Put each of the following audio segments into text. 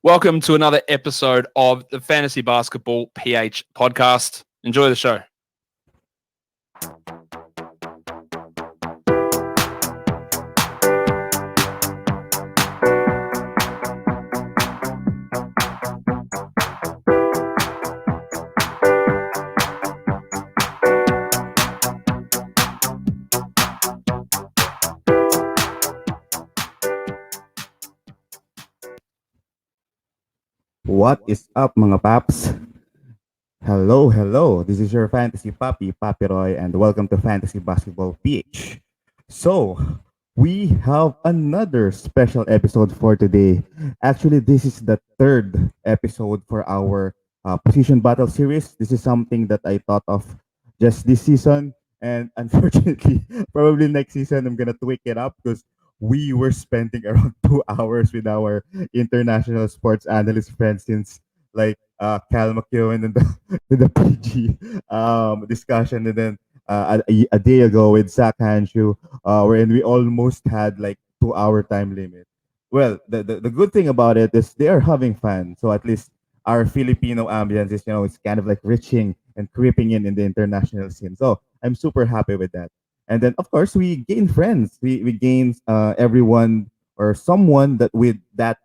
Welcome to another episode of the Fantasy Basketball PH podcast. Enjoy the show. What is up, mga paps? Hello. This is your fantasy papi, Papi Roy, and welcome to Fantasy Basketball PH. So, we have another special episode for today. Actually, this is the third episode for our position battle series. This is something that I thought of just this season, and unfortunately, probably next season I'm gonna tweak it up because we were spending around 2 hours with our international sports analyst friends since Cal McEwen and the PG discussion, and then a day ago with Zach Hanshu, wherein we almost had like 2 hour time limit. Well, the good thing about it is they are having fun. So at least our Filipino ambience is, it's kind of like reaching and creeping in the international scene. So I'm super happy with that. And then of course we gain friends. We gain everyone or someone that with that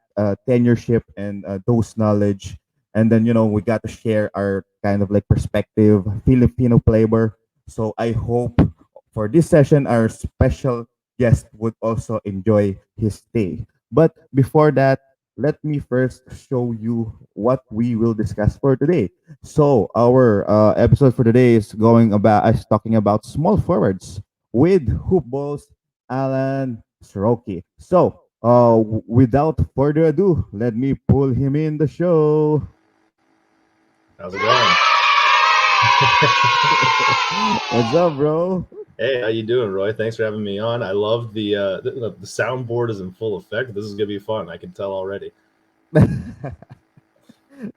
tenureship and those knowledge, and then we got to share our kind of like perspective, Filipino flavor. So I hope for this session our special guest would also enjoy his stay. But before that, let me first show you what we will discuss for today. So our episode for today is going about us talking about small forwards with HoopBall's Alan Srochi. So without further ado, let me pull him in the show. How's it going? What's up, bro? Hey, how you doing, Roy? Thanks for having me on. I love the soundboard is in full effect. This is gonna be fun. I can tell already. Thank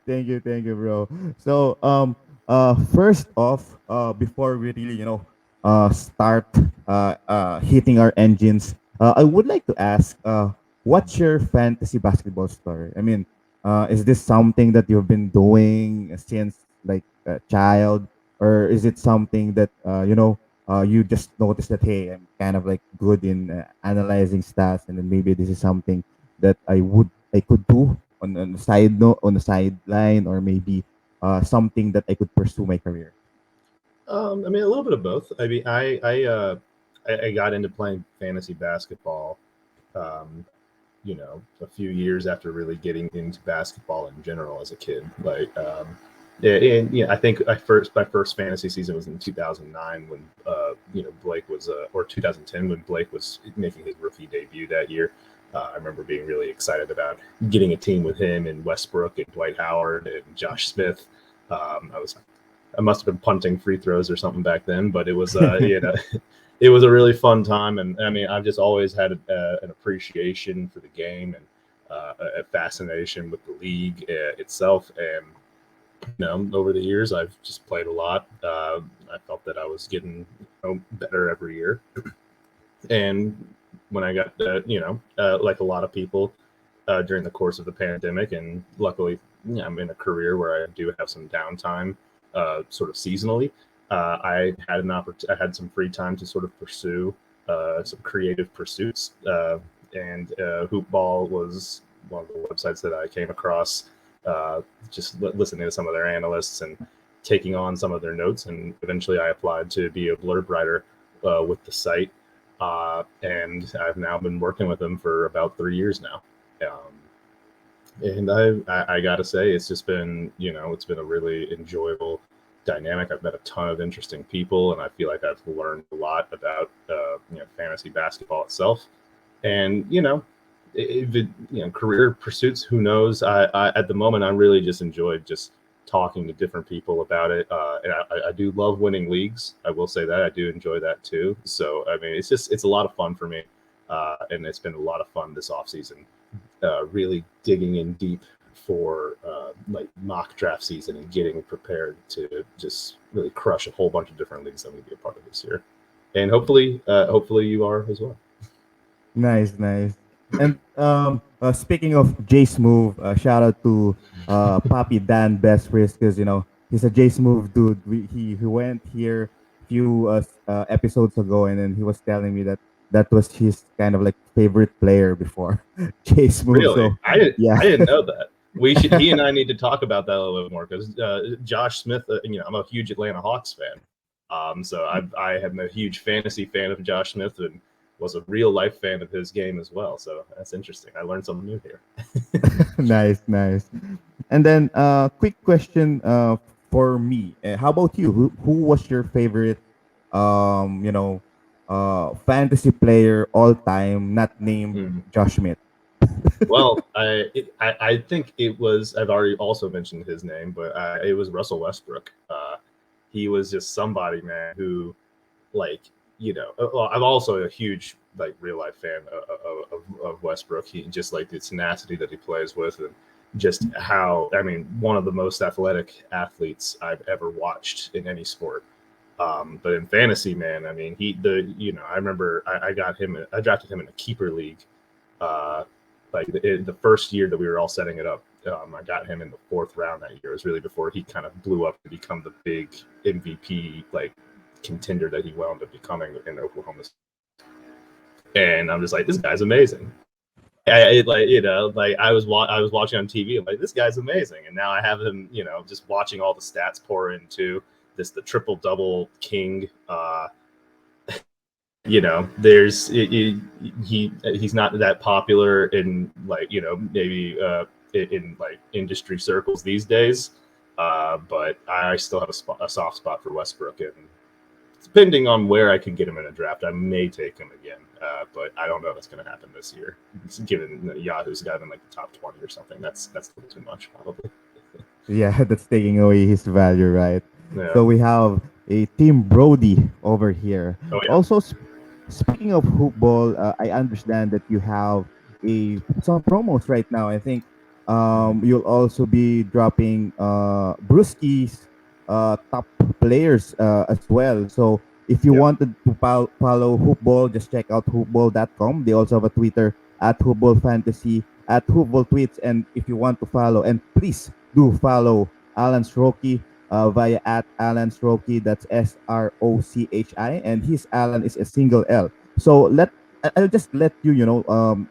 you, bro. So first off, before we really start hitting our engines, I would like to ask, what's your fantasy basketball story? I mean, is this something that you've been doing since like a child, or is it something that you just noticed that, hey, I'm kind of like good in analyzing stats, and then maybe this is something that I could do on the side note, on the sideline, or maybe something that I could pursue my career? I mean, a little bit of both. I mean, I got into playing fantasy basketball, a few years after really getting into basketball in general as a kid. I think my first fantasy season was in 2009 when Blake was or 2010 when Blake was making his rookie debut that year. I remember being really excited about getting a team with him and Westbrook and Dwight Howard and Josh Smith. I must have been punting free throws or something back then, but it was it was a really fun time. And I mean, I've just always had an appreciation for the game and a fascination with the league itself. And over the years, I've just played a lot. I felt that I was getting better every year. And when I got, like a lot of people during the course of the pandemic, and luckily I'm in a career where I do have some downtime sort of seasonally. I had some free time to sort of pursue some creative pursuits. And HoopBall was one of the websites that I came across, just listening to some of their analysts and taking on some of their notes. And eventually I applied to be a blurb writer with the site. And I've now been working with them for about 3 years now. And I got to say, it's just been, it's been a really enjoyable dynamic. I've met a ton of interesting people, and I feel like I've learned a lot about, fantasy basketball itself. And, career pursuits, who knows? I at the moment, I really just enjoyed just talking to different people about it. And I do love winning leagues. I will say that I do enjoy that too. So, I mean, it's a lot of fun for me. And it's been a lot of fun this offseason, really digging in deep for like mock draft season and getting prepared to just really crush a whole bunch of different leagues I'm going to be a part of this year. And hopefully you are as well. Nice. And speaking of Jace move, shout out to Papi Dan Best Frisk because he's a Jace move dude. He went here few episodes ago, and then he was telling me that that was his kind of like favorite player before Jace move. Really? So I yeah, didn't know that. We should. He and I need to talk about that a little bit more because Josh Smith. I'm a huge Atlanta Hawks fan. So I am a huge fantasy fan of Josh Smith and was a real life fan of his game as well. So that's interesting. I learned something new here. nice, nice. And then quick question for me. How about you? Who was your favorite fantasy player all time, not named Mm. Josh Smith? Well, I think it was. I've already also mentioned his name, but it was Russell Westbrook. He was just somebody, man, who like well, I'm also a huge like real life fan of Westbrook. He just like the tenacity that he plays with, and just how one of the most athletic athletes I've ever watched in any sport. But in fantasy, man, I remember I drafted him in a keeper league. Like the first year that we were all setting it up, I got him in the 4th round that year. It was really before he kind of blew up to become the big MVP like contender that he wound up becoming in Oklahoma. And I'm just like, this guy's amazing. I was watching on TV. I'm like, this guy's amazing. And now I have him, just watching all the stats pour into the triple double king. He's not that popular in maybe in like industry circles these days. But I still have a soft spot for Westbrook, and depending on where I can get him in a draft, I may take him again. But I don't know if that's going to happen this year, given Yahoo's got him in like the top 20 or something. That's a little too much, probably. Yeah, that's taking away his value, right? Yeah. So we have a Team Brody over here. Oh, yeah. Also, speaking of HoopBall, I understand that you have some promos right now. I think you'll also be dropping Brewski's top players as well. So if you Yeah. wanted to follow HoopBall, just check out hoopball.com. They also have a Twitter at HoopBall Fantasy, at HoopBall Tweets. And if you want to follow, and please do follow Alan Srochi via at Alan Srochi. That's Srochi, and his Alan is a single L. So I'll just let you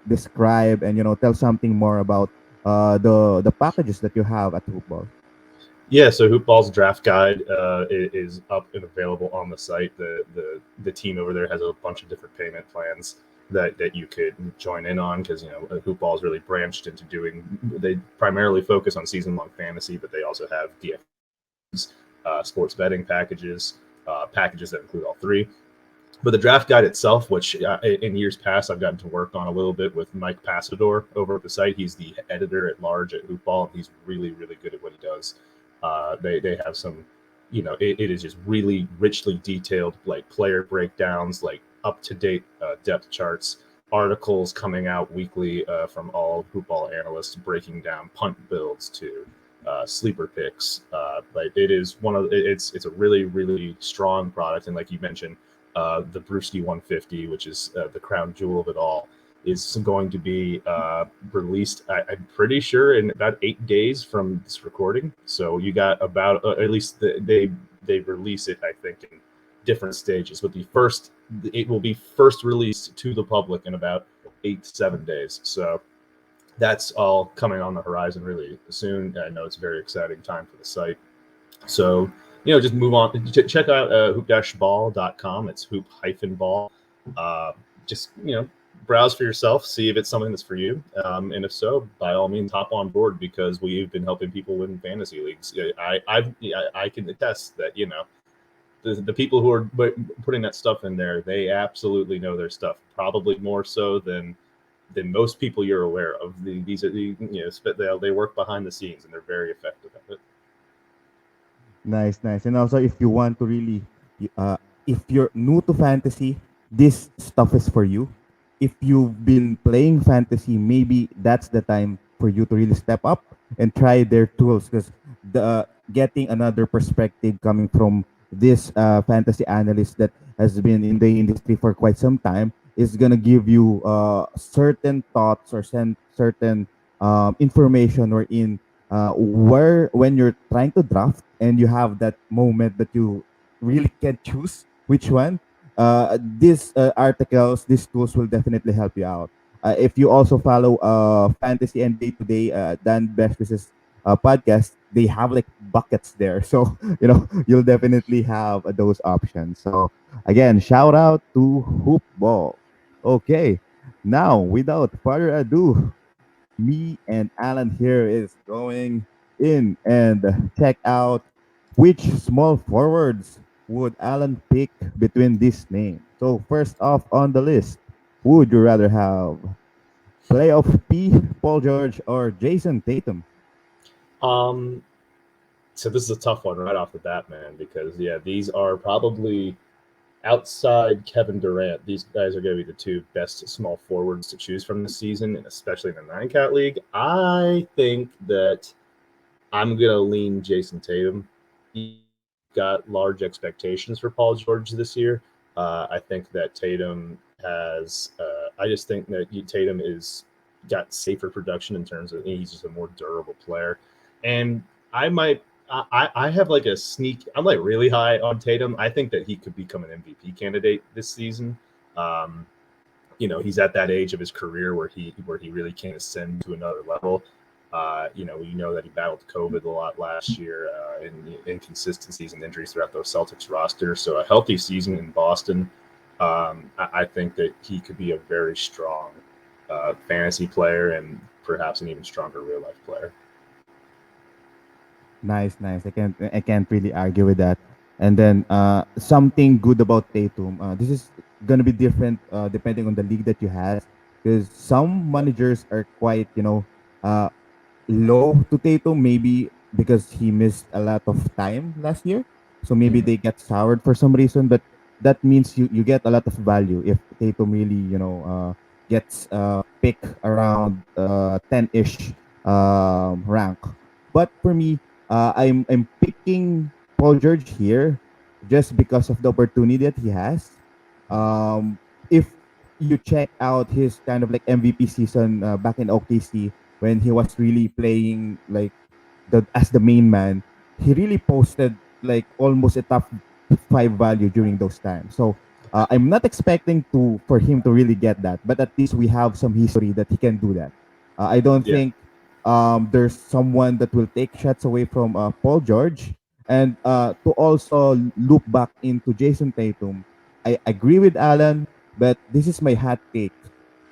describe and tell something more about the packages that you have at HoopBall. Yeah, so HoopBall's draft guide is up and available on the site. The team over there has a bunch of different payment plans that you could join in on, because HoopBall's really branched into they primarily focus on season-long fantasy, but they also have DFS, sports betting packages that include all three. But the draft guide itself, which in years past I've gotten to work on a little bit with Mike Passador over at the site. He's the editor at large at HoopBall, and he's really, really good at what he does. They have some, it is just really richly detailed, like player breakdowns, like up-to-date depth charts, articles coming out weekly from all HoopBall analysts breaking down punt builds to sleeper picks. Like it's a really, really strong product. And like you mentioned, the Brewski 150, which is the crown jewel of it all, is going to be released, I'm pretty sure, in about 8 days from this recording. So you got about at least they release it, I think, in different stages. But it will be first released to the public in about 8 to 7 days. So that's all coming on the horizon really soon. I know it's a very exciting time for the site. So just move on. Check out hoop-ball.com. It's hoop-ball. Just browse for yourself, see if it's something that's for you, and if so, by all means, hop on board, because we've been helping people win fantasy leagues. I can attest that the people who are putting that stuff in there, they absolutely know their stuff, probably more so than most people you're aware of. They work behind the scenes, and they're very effective at it. Nice, nice. And also, if you want to really, if you're new to fantasy, this stuff is for you. If you've been playing fantasy, maybe that's the time for you to really step up and try their tools, because getting another perspective coming from this fantasy analyst that has been in the industry for quite some time is gonna give you certain thoughts or certain information or in where when you're trying to draft and you have that moment that you really can't choose which one. These articles, these tools will definitely help you out. If you also follow fantasy and day to day Dan Bestwis's podcast, they have like buckets there, so you'll definitely have those options. So again, shout out to HoopBall. Okay, now without further ado, me and Alan here is going in and check out which small forwards would Alan pick between this name. So first off on the list, who would you rather have? Playoff P, Paul George, or Jason Tatum? Um, so this is a tough one right off the bat, man, because these are probably outside Kevin Durant. These guys are going to be the two best small forwards to choose from this season, and especially in the 9-cat league. I think that I'm going to lean Jason Tatum. He got large expectations for Paul George this year. I think that Tatum has. I just think that Tatum is got safer production in terms of he's just a more durable player, and I have like a sneak. I'm like really high on Tatum. I think that he could become an MVP candidate this season. He's at that age of his career where he really can ascend to another level. We know that he battled COVID a lot last year and inconsistencies and injuries throughout the Celtics roster. So a healthy season in Boston, I think that he could be a very strong fantasy player and perhaps an even stronger real life player. Nice, nice. I can't really argue with that. And then something good about Tatum. This is gonna be different depending on the league that you have, because some managers are quite uh, low to Tatum, maybe because he missed a lot of time last year. So maybe they get soured for some reason, but that means you get a lot of value if Tatum really, gets pick around 10-ish rank. But for me, I'm picking Paul George here just because of the opportunity that he has. If you check out his kind of like MVP season back in OKC, when he was really playing like as the main man, he really posted like almost a top 5 value during those times. So I'm not expecting for him to really get that, but at least we have some history that he can do that. I don't Yeah. think there's someone that will take shots away from Paul George. And to also loop back into Jason Tatum, I agree with Alan, but this is my hot take.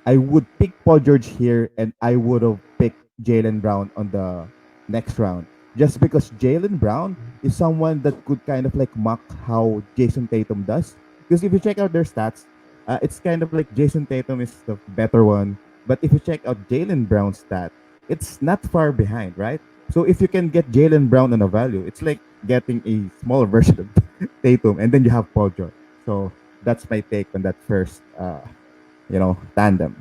I would pick Paul George here, and I would have picked Jaylen Brown on the next round, just because Jaylen Brown is someone that could kind of like mock how Jason Tatum does. Because if you check out their stats, it's kind of like Jason Tatum is the better one, but if you check out Jaylen Brown's stat, it's not far behind, right? So if you can get Jaylen Brown on a value, it's like getting a smaller version of Tatum, and then you have Paul George. So that's my take on that first tandem.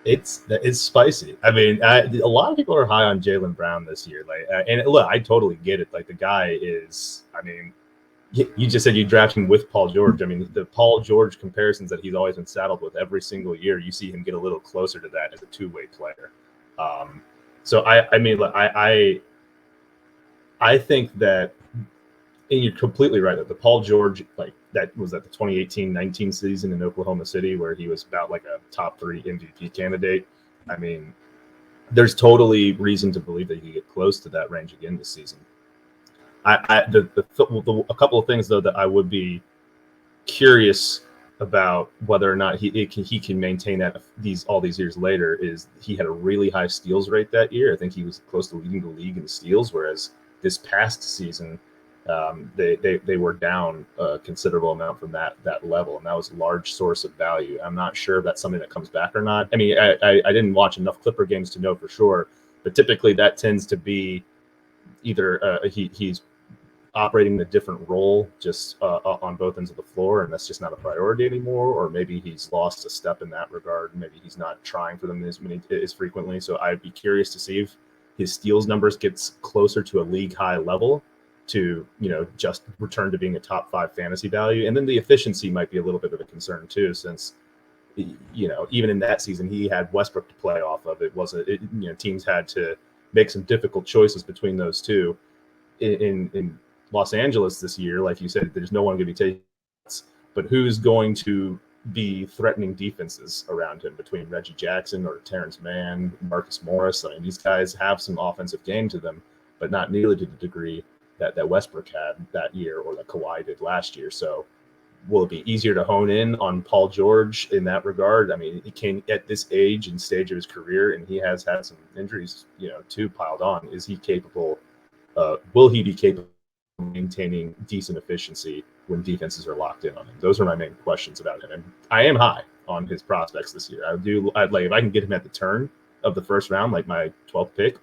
It's spicy. I mean, a lot of people are high on Jaylen Brown this year. And look, I totally get it. Like the guy is. I mean, you just said you draft him with Paul George. I mean, the Paul George comparisons that he's always been saddled with every single year, you see him get a little closer to that as a two-way player. So I mean, I think that, and you're completely right that the Paul George, like that was at the 2018-19 season in Oklahoma City where he was about like a top 3 MVP candidate. I mean, there's totally reason to believe that he could get close to that range again this season. A couple of things though that I would be curious about whether or not he can maintain that all these years later is he had a really high steals rate that year. I think he was close to leading the league in steals, whereas this past season they were down a considerable amount from that level, and that was a large source of value. I'm not sure if that's something that comes back or not. I mean, I didn't watch enough Clipper games to know for sure, but typically that tends to be either he's operating a different role just on both ends of the floor, and that's just not a priority anymore, or maybe he's lost a step in that regard. Maybe he's not trying for them as frequently. So I'd be curious to see if his steals numbers gets closer to a league high level to just return to being a top 5 fantasy value. And then the efficiency might be a little bit of a concern too, since even in that season, he had Westbrook to play off of. Teams had to make some difficult choices between those two. In Los Angeles this year, like you said, there's no one going to be taking shots, but who's going to be threatening defenses around him between Reggie Jackson or Terrence Mann, Marcus Morris? I mean, these guys have some offensive game to them, but not nearly to the degree that Westbrook had that year or that Kawhi did last year. So will it be easier to hone in on Paul George in that regard? I mean, he came at this age and stage of his career, and he has had some injuries, too, piled on. Is he capable? Will he be capable of maintaining decent efficiency when defenses are locked in on him? Those are my main questions about him. And I am high on his prospects this year. I'd like, if I can get him at the turn of the first round, like my 12th pick,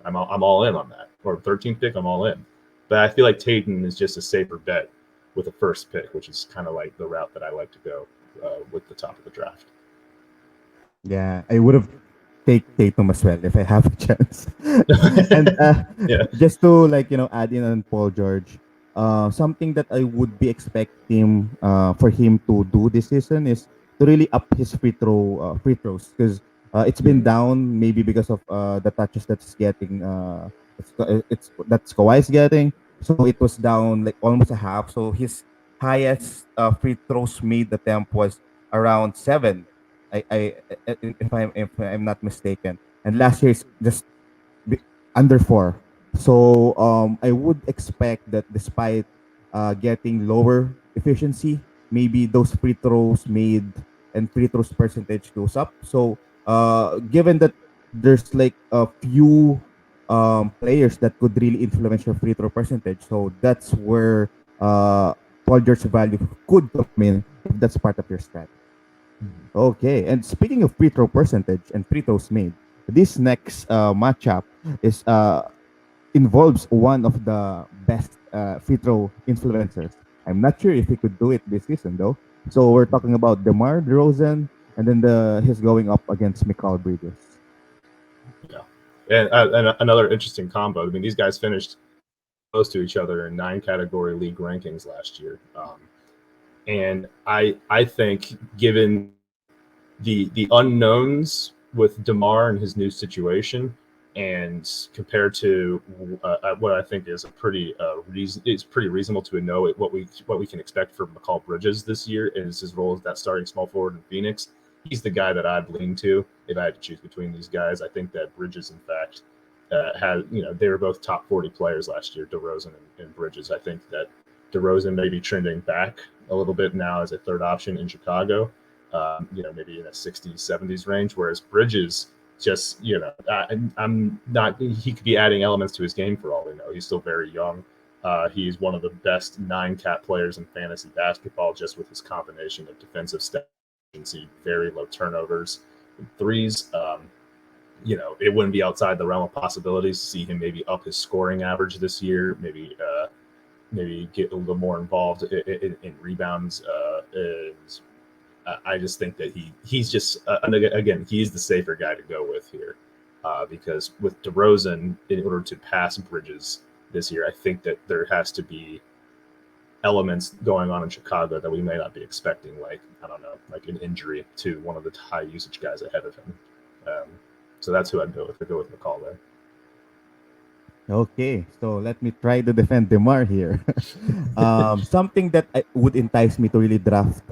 I'm all in on that. Or 13th pick, I'm all in. But I feel like Tatum is just a safer bet with a first pick, which is kind of like the route that I like to go with the top of the draft. Yeah, I would have take Tatum as well if I have a chance. And just to add in on Paul George, something that I would be expecting for him to do this season is to really up his free throws, because it's been down maybe because of the touches that he's getting. That's Kawhi's getting. So it was down like almost a half. So his highest free throws made attempt was around 7. If I'm not mistaken, and last year is just under 4. So I would expect that despite getting lower efficiency, maybe those free throws made and free throws percentage goes up. So given that there's like a few players that could really influence your free throw percentage, so that's where Paul George's value could come in if that's part of your strategy. Okay, and speaking of free throw percentage and free throws made, this next matchup is involves one of the best free throw influencers. I'm not sure if he could do it this season though. So we're talking about Demar Derozan, and then he's going up against Mccall Bridges. Yeah, and another interesting combo. I mean, these guys finished close to each other in 9 category league rankings last year. And I think, given the unknowns with Demar and his new situation, and compared to what I think is a pretty it's pretty reasonable to know what we can expect from Mccall Bridges this year is his role as that starting small forward in Phoenix. He's the guy that I'd lean to if I had to choose between these guys. I think that Bridges, in fact, they were both top 40 players last year, Derozan and Bridges. I think that Derozan may be trending back a little bit now as a third option in Chicago, maybe in a 60s, 70s range, whereas Bridges just, I'm not, he could be adding elements to his game for all we know. He's still very young. He's one of the best 9-cat players in fantasy basketball, just with his combination of defensive stats, very low turnovers, threes. It wouldn't be outside the realm of possibilities to see him maybe up his scoring average this year, maybe get a little more involved in rebounds. I just think that he's just again, he's the safer guy to go with here, because with Derozan, in order to pass Bridges this year, I think that there has to be elements going on in Chicago that we may not be expecting, like, I don't know, like an injury to one of the high usage guys ahead of him. So that's who I'd go with. I'd go with Mccall there. Okay, so let me try to defend Demar here. Something that would entice me to really draft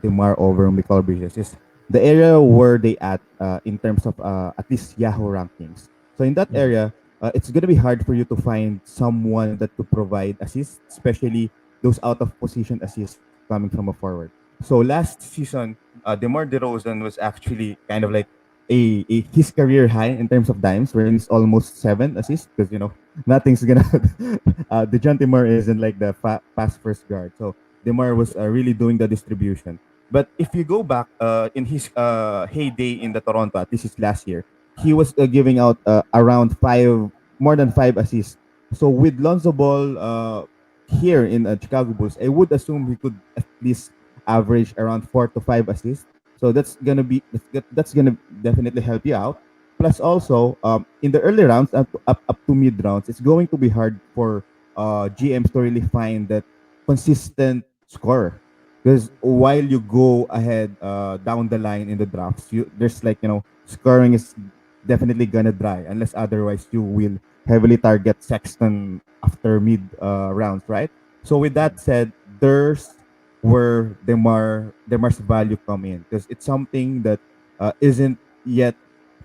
Demar over Mccall Bridges is the area where they at in terms of at least Yahoo rankings. So in that area, it's going to be hard for you to find someone that could provide assists, especially those out of position assists coming from a forward. So last season, Demar Derozan was actually kind of like his career high in terms of dimes, where he's almost 7 assists, because nothing's gonna DeJounte Demar isn't like the pass first guard. So Demar was really doing the distribution. But if you go back in his heyday in the Toronto, at least his last year, he was giving out around more than 5 assists. So with Lonzo Ball here in Chicago Bulls, I would assume he could at least average around 4 to 5 assists. So that's gonna definitely help you out. Plus, also in the early rounds up to mid rounds, it's going to be hard for GMs to really find that consistent scorer. Because while you go ahead down the line in the drafts, there's like scoring is definitely gonna dry unless otherwise you will heavily target Sexton after mid rounds, right? So with that said, there's where Demar's value come in because it's something that isn't yet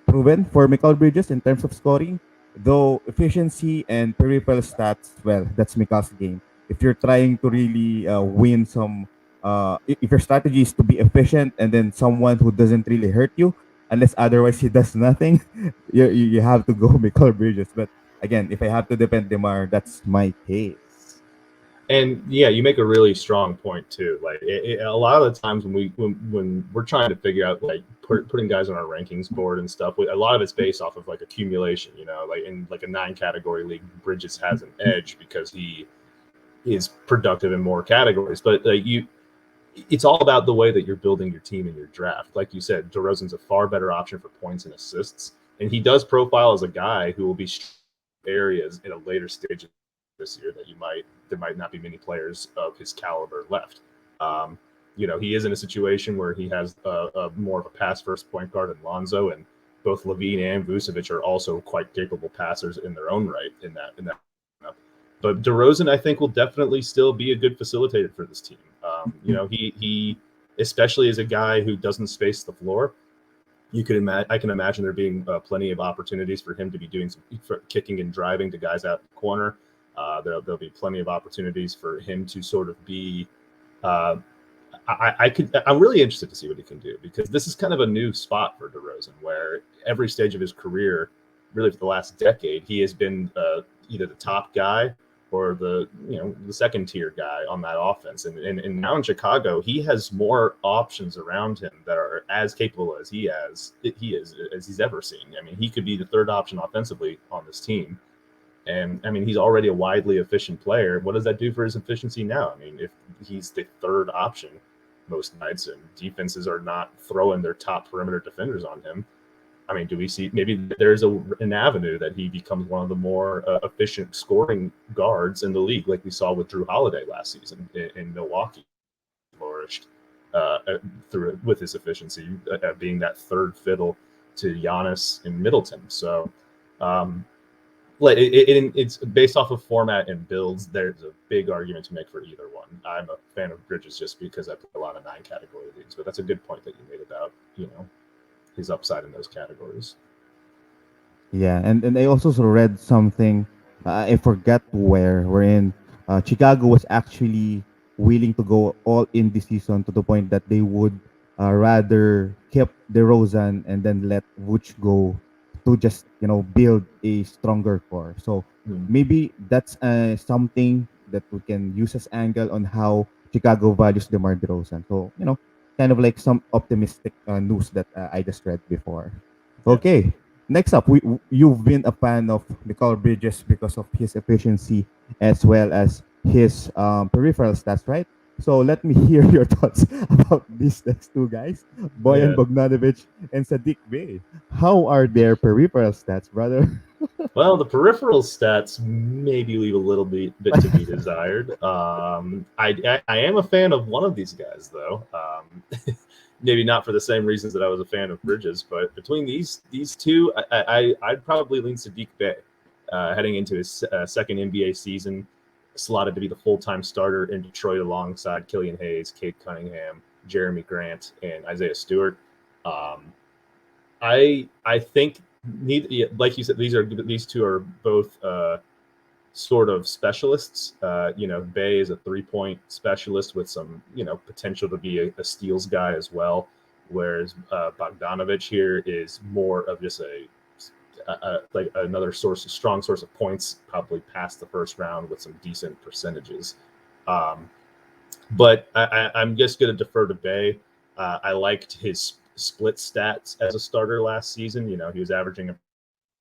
proven for Mccall Bridges in terms of scoring, though efficiency and peripheral stats, well, that's Mikal's game. If you're trying to really win some if your strategy is to be efficient and then someone who doesn't really hurt you, unless otherwise he does nothing, you have to go Michael Bridges. But again, if I have to depend Demar, that's my case. And yeah, you make a really strong point too. Like a lot of the times when we're trying to figure out like putting guys on our rankings board and stuff, a lot of it's based off of like accumulation. Like in like a 9-category league, Bridges has an edge because he is productive in more categories. But it's all about the way that you're building your team in your draft. Like you said, DeRozan's a far better option for points and assists, and he does profile as a guy who will be areas in a later stage this year that there might not be many players of his caliber left. He is in a situation where he has a more of a pass first point guard in Lonzo, and both Levine and Vucevic are also quite capable passers in their own right in that. But DeRozan, I think, will definitely still be a good facilitator for this team. He especially as a guy who doesn't space the floor. I can imagine there being plenty of opportunities for him to be doing some kicking and driving to guys out the corner. There'll be plenty of opportunities for him to sort of be. I'm really interested to see what he can do because this is kind of a new spot for DeRozan, where every stage of his career, really for the last decade, he has been either the top guy or the second tier guy on that offense. And now in Chicago, he has more options around him that are as capable as he's ever seen. I mean, he could be the third option offensively on this team. And I mean, he's already a widely efficient player. What does that do for his efficiency now? I mean, if he's the third option most nights and defenses are not throwing their top perimeter defenders on him, I mean, do we see maybe there's an avenue that he becomes one of the more efficient scoring guards in the league, like we saw with Drew Holiday last season in Milwaukee, flourished with his efficiency, being that third fiddle to Giannis in Middleton. So, it's based off of format and builds. There's a big argument to make for either one. I'm a fan of Bridges just because I play a lot of 9-category leagues, but that's a good point that you made about his upside in those categories. Yeah, and I also read something. I forgot wherein Chicago was actually willing to go all in this season to the point that they would rather keep DeRozan and then let Vooch go to just build a stronger core. So maybe that's something that we can use as angle on how Chicago values DeMar DeRozan. So kind of like some optimistic news that I just read before. Okay. Next up, you've been a fan of Mccall Bridges because of his efficiency as well as his peripheral stats, right? So let me hear your thoughts about these next two guys, Bojan Bogdanovic and Saddiq Bey. How are their peripheral stats, brother? Well, the peripheral stats maybe leave a little bit to be desired. I am a fan of one of these guys, though. Maybe not for the same reasons that I was a fan of Bridges, but between these two, I'd probably lean Saddiq Bey heading into his second NBA season, slotted to be the full-time starter in Detroit alongside Killian Hayes, Cade Cunningham, Jeremy Grant, and Isaiah Stewart. I think, like you said, these two are both sort of specialists. Bey is a 3-point specialist with some, potential to be a steals guy as well. Whereas Bogdanovic here is more of just like another strong source of points, probably past the first round with some decent percentages. But I'm just going to defer to Bey. I liked his split stats as a starter last season. He was averaging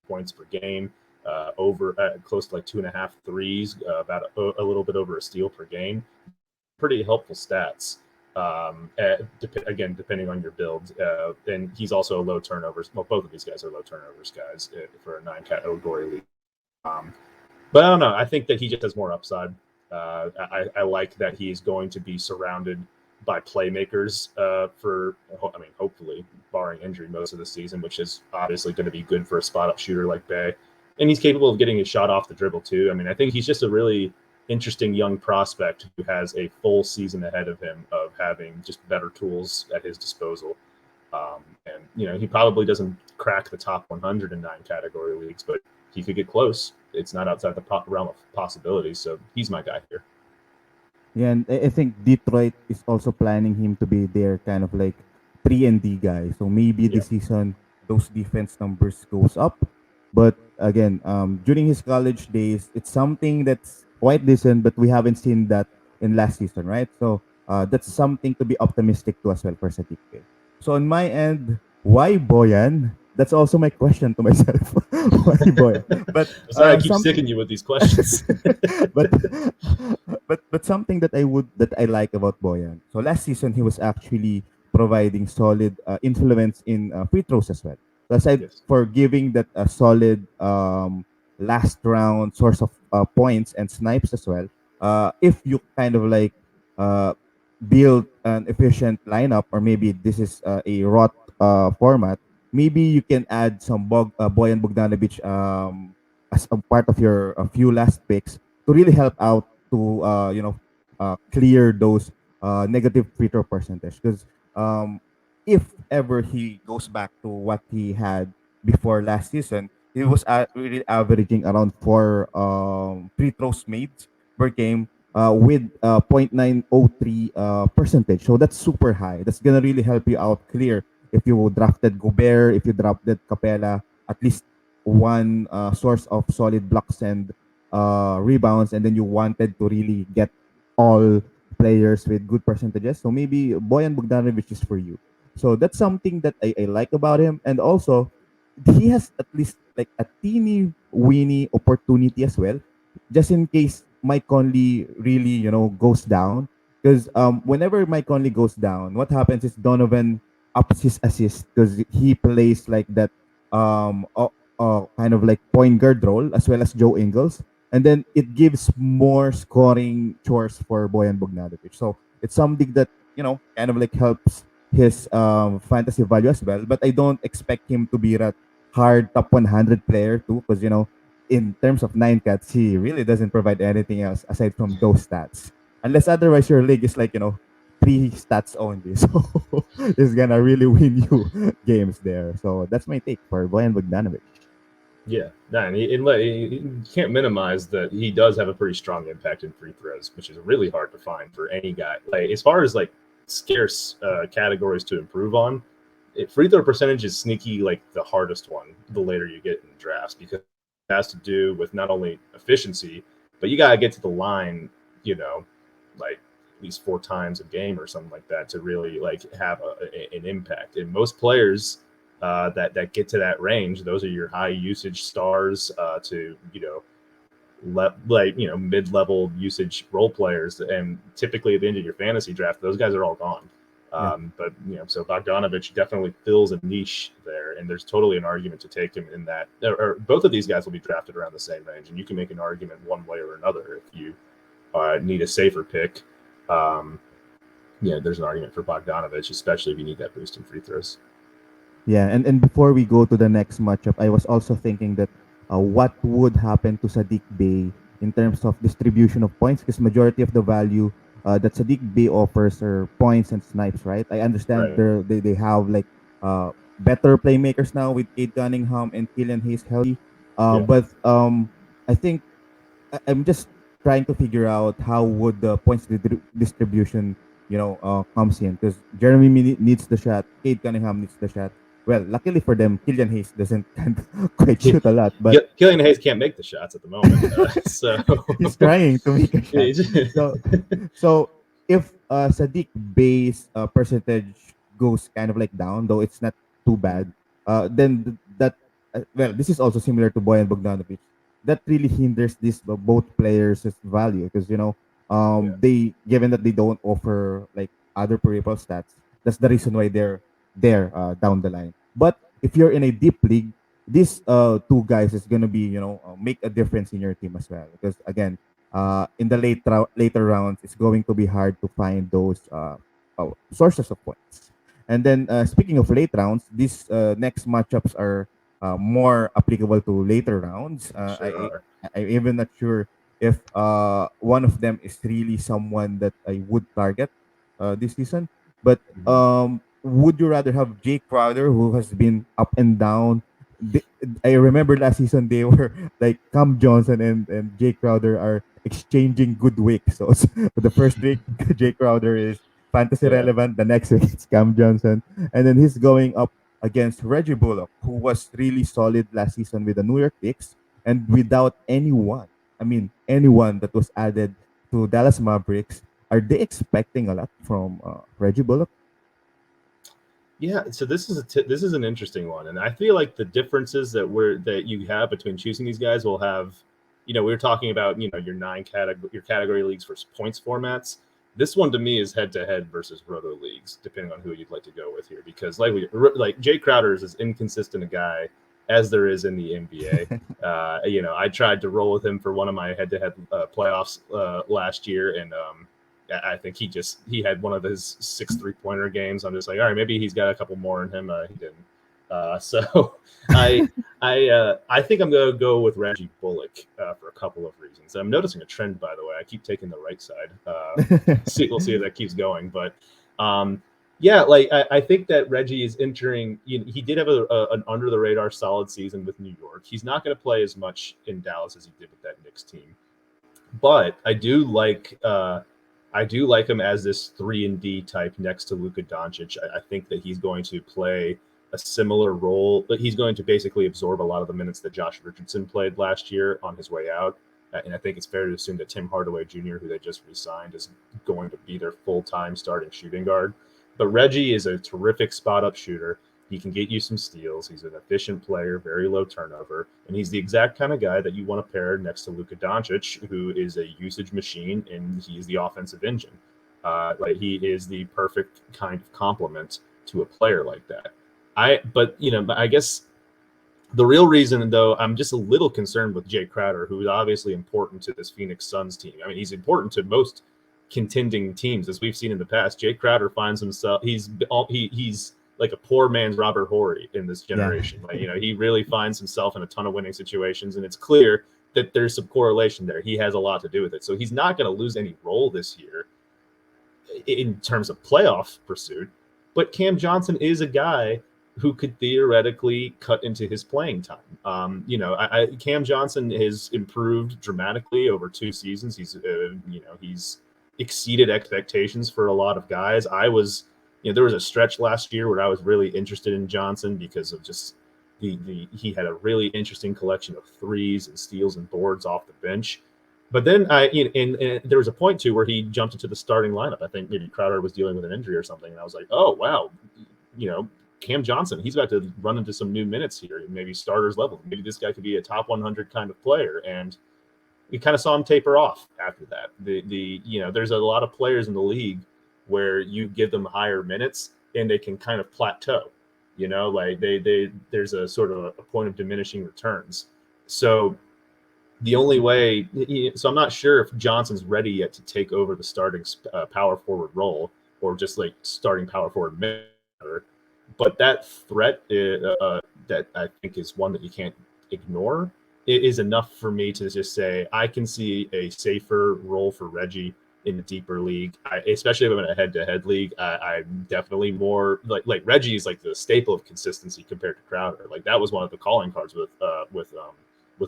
points per game. Over close to like 2.5 threes, about a little bit over a steal per game. Pretty helpful stats. Again, depending on your build, and he's also a low turnovers. Well, both of these guys are low turnovers guys for a 9-category league. But I don't know. I think that he just has more upside. I like that he's going to be surrounded by playmakers hopefully barring injury most of the season, which is obviously going to be good for a spot up shooter like Bay. And he's capable of getting his shot off the dribble too. I mean, I think he's just a really interesting young prospect who has a full season ahead of him of having just better tools at his disposal. And he probably doesn't crack the top 100 in 9 category leagues, but he could get close. It's not outside the realm of possibilities. So he's my guy here. Yeah, and I think Detroit is also planning him to be their kind of like 3-and-D guy. So maybe this season those defense numbers goes up. But again, during his college days, it's something that's quite decent, but we haven't seen that in last season, right? So that's something to be optimistic to as well for Sadiq Bey. So on my end, why Boyan? That's also my question to myself. Why Boyan? But sorry, I keep sticking you with these questions. but something that I like about Boyan. So last season he was actually providing solid influence in free throws as well. So aside for giving that a solid last round source of points and snipes as well, if you kind of like build an efficient lineup, or maybe this is a rot format, maybe you can add some Boyan Bogdanovic as a part of your few last picks to really help out to clear those negative free throw percentage. Because if ever he goes back to what he had before last season, he was really averaging around 4 free throws made per game with 0.903 percentage. So that's super high. That's gonna really help you out clear if you drafted Gobert, if you drafted Capella, at least one source of solid blocks and rebounds, and then you wanted to really get all players with good percentages. So maybe Boyan Bogdanovic is for you. So that's something that I like about him. And also, he has at least like a teeny weeny opportunity as well, just in case Mike Conley really, goes down. Because whenever Mike Conley goes down, what happens is Donovan ups his assist because he plays like that kind of like point guard role as well as Joe Ingles. And then it gives more scoring chores for Boyan Bogdanovic. So it's something that, kind of like helps his fantasy value as well. But I don't expect him to be that hard top 100 player too, because, in terms of 9 cats, he really doesn't provide anything else aside from those stats. Unless otherwise your league is like, 3 stats only. So it's gonna really win you games there. So that's my take for Boyan Bogdanovic. Yeah, and you can't minimize that he does have a pretty strong impact in free throws, which is really hard to find for any guy. Like as far as like scarce categories to improve on, free throw percentage is sneaky like the hardest one the later you get in drafts, because it has to do with not only efficiency, but you gotta get to the line, like at least 4 times a game or something like that to really like have an impact. And most players that get to that range, those are your high usage stars to mid-level usage role players, and typically at the end of your fantasy draft those guys are all gone. But so Bogdanovic definitely fills a niche there, and there's totally an argument to take him in that, or both of these guys will be drafted around the same range, and you can make an argument one way or another if you need a safer pick. There's an argument for Bogdanovic, especially if you need that boost in free throws. Yeah, and before we go to the next matchup, I was also thinking that what would happen to Sadiq Bey in terms of distribution of points, because majority of the value that Sadiq Bey offers are points and snipes, right? I understand they have like better playmakers now with Cade Cunningham and Killian Hayes healthy, but I think I'm just trying to figure out how would the points distribution comes in, because Jeremy needs the shot, Cade Cunningham needs the shot. Well, luckily for them, Killian Hayes doesn't quite shoot a lot, but Killian Hayes can't make the shots at the moment. So he's trying to make a shot. So if Sadiq Bey's percentage goes kind of like down, though it's not too bad, then this is also similar to Boyan Bogdanovic. That really hinders this both players' value, because they, given that they don't offer like other peripheral stats, that's the reason why they're there down the line. But if you're in a deep league, these 2 guys is gonna be make a difference in your team as well, because again in the later rounds it's going to be hard to find those sources of points. And then speaking of late rounds, these next matchups are more applicable to later rounds. Sure. I'm even not sure if one of them is really someone that I would target this season. But would you rather have Jay Crowder, who has been up and down? The, I remember last season they were like Cam Johnson and Jay Crowder are exchanging good weeks. So the first week Jay Crowder is fantasy Yeah. relevant. The next week it's Cam Johnson, and then he's going up against Reggie Bullock, who was really solid last season with the New York Knicks, and without anyone. I mean, anyone that was added to Dallas Mavericks. Are they expecting a lot from Reggie Bullock? Yeah, so this is an interesting one, and I feel like the differences that you have between choosing these guys will have, we were talking about your category leagues for points formats. This one to me is head to head versus roto leagues, depending on who you'd like to go with here, because like Jay Crowder is as inconsistent a guy as there is in the NBA. I tried to roll with him for one of my head to head playoffs last year, and I think he had one of his 6 3-pointer games. I'm just like, all right, maybe he's got a couple more in him. He didn't. So I think I'm gonna go with Reggie Bullock for a couple of reasons. I'm noticing a trend, by the way. I keep taking the right side. We'll see if that keeps going. But I think that Reggie is entering. He did have an under the radar solid season with New York. He's not going to play as much in Dallas as he did with that Knicks team, but I do like him as this 3-and-D type next to Luka Doncic. I think that he's going to play a similar role, but he's going to basically absorb a lot of the minutes that Josh Richardson played last year on his way out. And I think it's fair to assume that Tim Hardaway Jr., who they just re-signed, is going to be their full-time starting shooting guard. But Reggie is a terrific spot-up shooter. He can get you some steals. He's an efficient player, very low turnover, and he's the exact kind of guy that you want to pair next to Luka Doncic, who is a usage machine, and he's the offensive engine. He is the perfect kind of complement to a player like that. I guess the real reason, though, I'm just a little concerned with Jay Crowder, who is obviously important to this Phoenix Suns team. I mean, he's important to most contending teams, as we've seen in the past. Jay Crowder finds himself, he's like a poor man's Robert Horry in this generation. Yeah. He really finds himself in a ton of winning situations, and it's clear that there's some correlation there. He has a lot to do with it. So he's not going to lose any role this year in terms of playoff pursuit. But Cam Johnson is a guy who could theoretically cut into his playing time. Cam Johnson has improved dramatically over 2 seasons. He's exceeded expectations for a lot of guys. There was a stretch last year where I was really interested in Johnson because of just he had a really interesting collection of threes and steals and boards off the bench. But then there was a point too where he jumped into the starting lineup. I think maybe Crowder was dealing with an injury or something, and I was like, oh wow, Cam Johnson, he's about to run into some new minutes here, maybe starters level. Maybe this guy could be a top 100 kind of player, and we kind of saw him taper off after that. There's a lot of players in the league where you give them higher minutes and they can kind of plateau. There's a sort of a point of diminishing returns. So the only way, so I'm not sure if Johnson's ready yet to take over the starting power forward role or just like starting power forward matter. But that threat that I think is one that you can't ignore. It is enough for me to just say I can see a safer role for Reggie in a deeper league, especially if I'm in a head-to-head league. I'm definitely more like Reggie is like the staple of consistency compared to Crowder. Like that was one of the calling cards with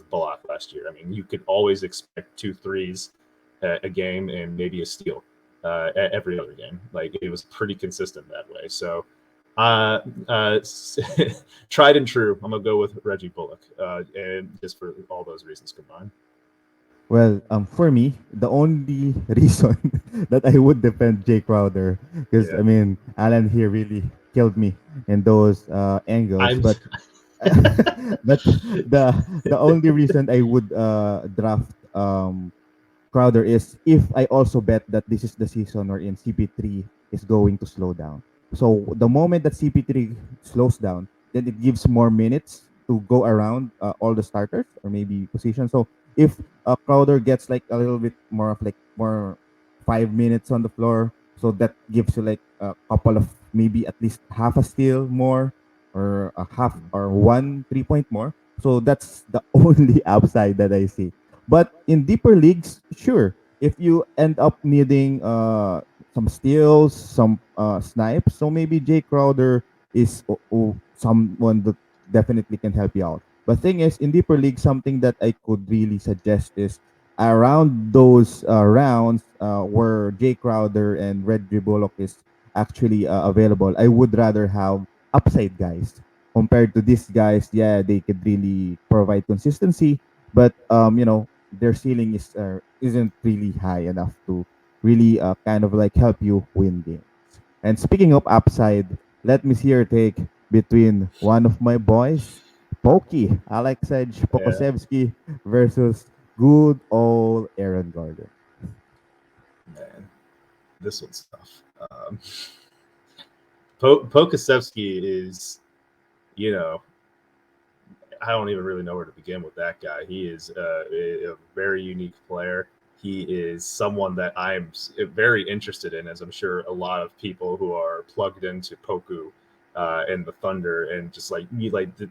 Bullock last year. I mean, you could always expect 2 threes a game and maybe a steal every other game. Like it was pretty consistent that way. So tried and true. I'm gonna go with Reggie Bullock, and just for all those reasons combined. Well, for me, the only reason that I would defend Jay Crowder, because I mean, Alan here really killed me in those angles, but the only reason I would draft Crowder is if I also bet that this is the season wherein CP3 is going to slow down. So the moment that CP3 slows down, then it gives more minutes to go around all the starters or maybe positions. So if Crowder gets like a little bit more of like more 5 minutes on the floor, So that gives you like a couple of maybe at least half a steal more or a half or 1 3 point more. So that's the only upside that I see. But in deeper leagues, sure, if you end up needing some steals, some snipes, so maybe Jay Crowder is someone that definitely can help you out. But thing is, in deeper league, something that I could really suggest is around those rounds where Jay Crowder and Reggie Bullock is actually available, I would rather have upside guys compared to these guys. Yeah, they could really provide consistency, but their ceiling isn't really high enough to really kind of like help you win games. And speaking of upside, let me see your take between one of my boys, Pokey, Alexej Pokusevsky versus good old Aaron Gordon. Man, this one's tough. Pokusevsky is, I don't even really know where to begin with that guy. He is a very unique player. He is someone that I'm very interested in, as I'm sure a lot of people who are plugged into Poku and the Thunder, and just like me, like the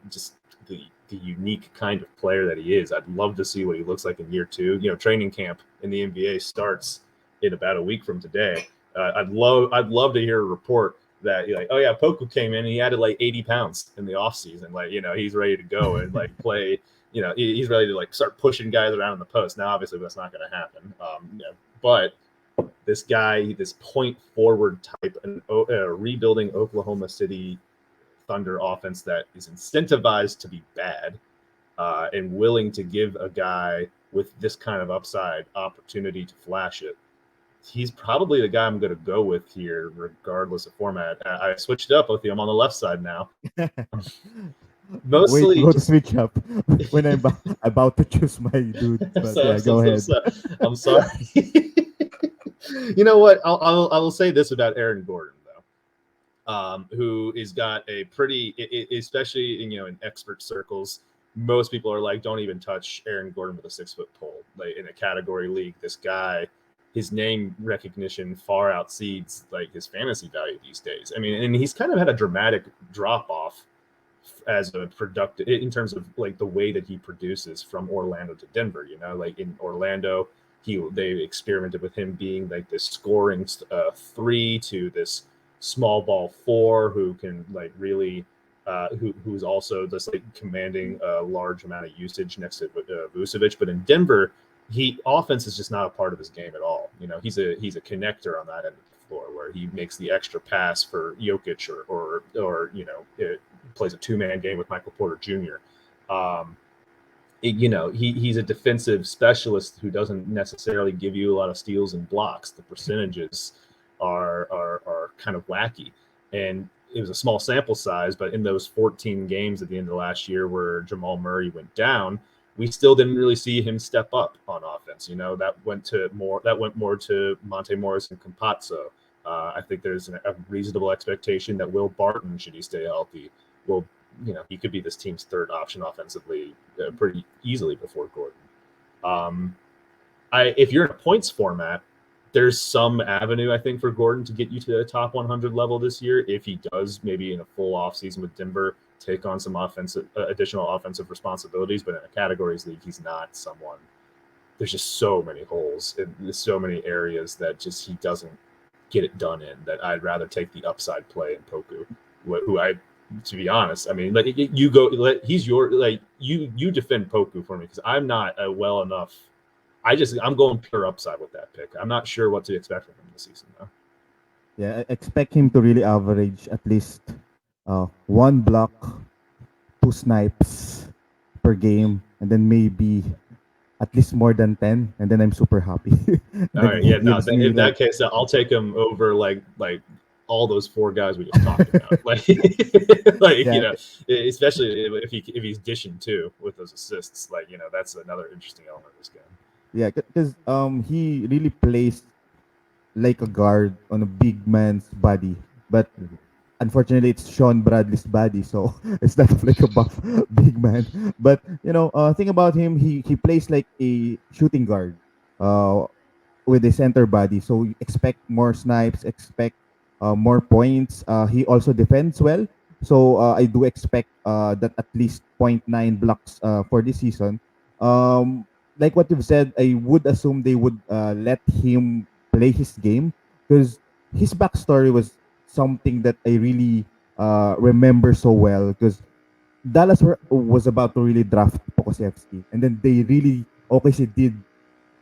unique kind of player that he is. I'd love to see what he looks like in year 2. Training camp in the NBA starts in about a week from today. I'd love to hear a report that you're like, oh yeah, Poku came in and he added like 80 pounds in the offseason. Like, he's ready to go and like play, he's ready to like start pushing guys around in the post. Now, obviously that's not going to happen. But this guy, this point forward type, a rebuilding Oklahoma City Thunder offense that is incentivized to be bad and willing to give a guy with this kind of upside opportunity to flash it. He's probably the guy I'm going to go with here, regardless of format. I switched up with you. I'm on the left side now. Mostly, wait, go to switch up when I'm about to choose my dude. But go ahead. I'm sorry. You know what? I will say this about Aaron Gordon though, who has got a pretty, especially in expert circles. Most people are like, don't even touch Aaron Gordon with a 6-foot pole. Like in a category league, this guy, his name recognition far exceeds like his fantasy value these days. I mean, and he's kind of had a dramatic drop off as a productive in terms of like the way that he produces from Orlando to Denver. Like in Orlando, they experimented with him being like this scoring 3 to this small ball 4 who can like really who's also just like commanding a large amount of usage next to Vucevic. But in Denver, offense is just not a part of his game at all. He's a connector on that end of the floor where he makes the extra pass for Jokic or it plays a 2-man game with Michael Porter Jr. He's a defensive specialist who doesn't necessarily give you a lot of steals and blocks. The percentages are kind of wacky, and it was a small sample size, but in those 14 games at the end of last year where Jamal Murray went down, we still didn't really see him step up on offense. That went more to Monte Morris and Campazzo. I think there's a reasonable expectation that Will Barton, should he stay healthy, will, he could be this team's third option offensively pretty easily before Gordon. If you're in a points format, there's some avenue, I think, for Gordon to get you to the top 100 level this year if he does maybe in a full offseason with Denver take on some additional offensive responsibilities. But in a categories league, he's not someone. There's just so many holes and so many areas that just he doesn't get it done in, that I'd rather take the upside play in Poku, who I, to be honest, I mean, like you defend Poku for me because I'm not well enough. I'm going pure upside with that pick. I'm not sure what to expect from him this season though. Yeah, I expect him to really average at least 1 block, 2 snipes per game, and then maybe at least more than 10, and then I'm super happy. All right, yeah, no, in that case, I'll take him over like all those 4 guys we just talked about. Especially if he's dishing too with those assists, that's another interesting element of this game. Yeah, because he really plays like a guard on a big man's body, but unfortunately it's Sean Bradley's body, so it's not like a buff big man. But thing about him, he plays like a shooting guard. with the center body. So you expect more snipes, expect more points. He also defends well. So I do expect that at least point 0.9 blocks for this season. Like what you've said, I would assume they would let him play his game because his backstory was something that I really remember so well because was about to really draft Pokusevski, and then they really OKC did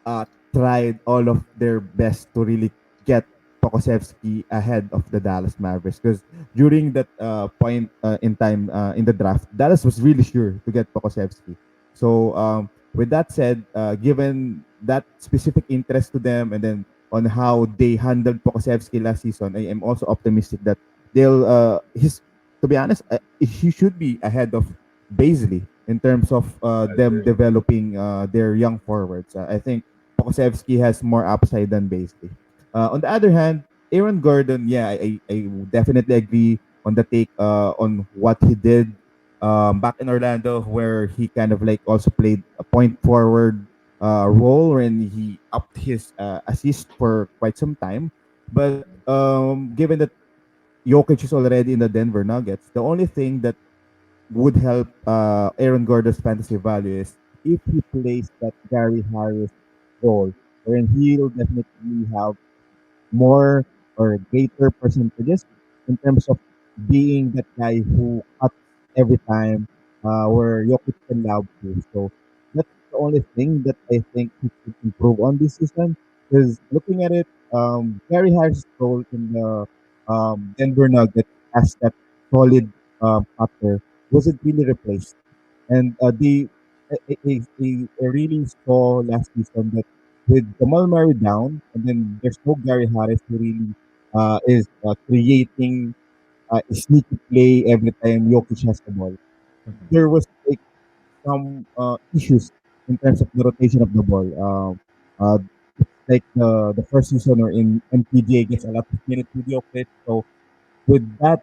uh, tried all of their best to really get Pokusevski ahead of the Dallas Mavericks because during that point in time in the draft, Dallas was really sure to get Pokusevski. So with that said, given that specific interest to them, and then on how they handled Pokusevski last season, I am also optimistic that they'll his to be honest, he should be ahead of Baisley in terms of them agree. developing their young forwards. I think Pokusevski has more upside than Baisley. On the other hand, Aaron Gordon, yeah, I definitely agree on the take on what he did back in Orlando, where he kind of like also played a point forward role and he upped his assist for quite some time. But given that Jokic is already in the Denver Nuggets, the only thing that would help Aaron Gordon's fantasy value is if he plays that Gary Harris role, wherein he'll definitely have more or greater percentages in terms of being that guy who cuts every time where Jokic can love to. So that's the only thing that I think he could improve on this season. Because looking at it, Gary Harris' role in the Denver Nuggets as that solid cutter wasn't really replaced. And I really saw last season that with Jamal Murray down, and then there's no Gary Harris who really is creating a sneaky play every time Jokic has the ball. There was like some issues in terms of the rotation of the ball. It's like the first season or in MPJ gets a lot of minutes with Jokic. So with that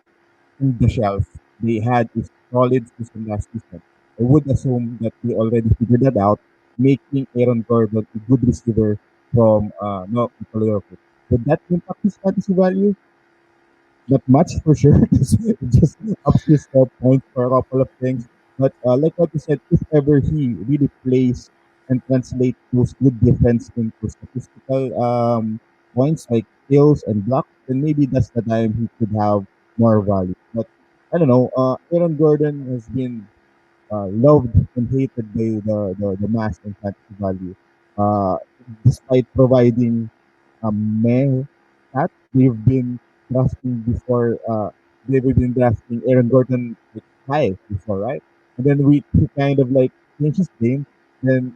in the shelf, they had a solid season last season. I would assume that they already figured that out, making Aaron Gordon a good receiver from no Nikola Jokic. Would that impact his fantasy value? Not much for sure. It just ups his points for a couple of things. But like what you said, if ever he really plays and translates those good defense into statistical points like kills and blocks, then maybe that's the time he could have more value. But I don't know. Aaron Gordon has been loved and hated by the mass and fantasy value. Uh, Despite providing meh that they've been drafting before they've been drafting Aaron Gordon like high before, right? And then we kind of like changed his game. Then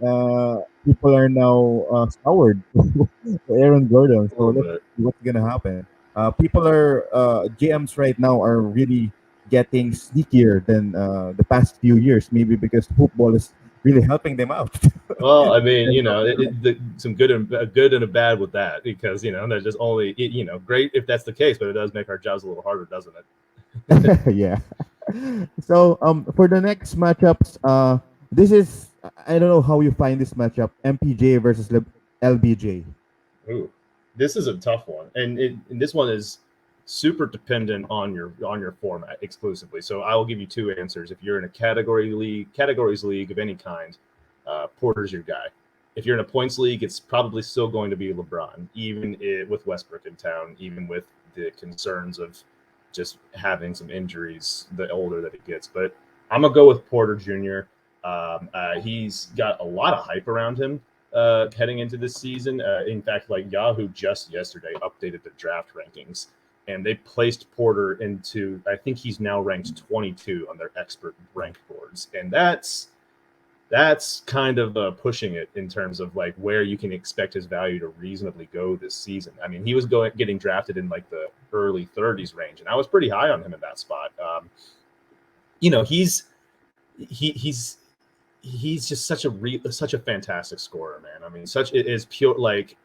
people are now soured to Aaron Gordon. A So little let's bit. see what's gonna happen. People are GMs right now are really getting sneakier than the past few years, maybe because football is really helping them out. Well, I mean, some a good and a bad with that because they're just only great if that's the case, but it does make our jobs a little harder, doesn't it? Yeah. So for the next matchups, this is I don't know how you find this matchup, MPJ versus LBJ. Ooh, this is a tough one, and this one is super dependent on your format exclusively. So I will give you two answers. If you're in a categories league of any kind, Porter's your guy. If you're in a points league, it's probably still going to be LeBron, with Westbrook in town, even with the concerns of just having some injuries the older that it gets. But I'm gonna go with Porter Jr. He's got a lot of hype around him heading into this season. In fact, like Yahoo just yesterday updated the draft rankings, and they placed Porter into, I think he's now ranked 22 on their expert rank boards, and that's kind of pushing it in terms of like where you can expect his value to reasonably go this season. I mean, he was getting drafted in like the early 30s range, and I was pretty high on him in that spot. He's just such a fantastic scorer, man. I mean, such it is pure like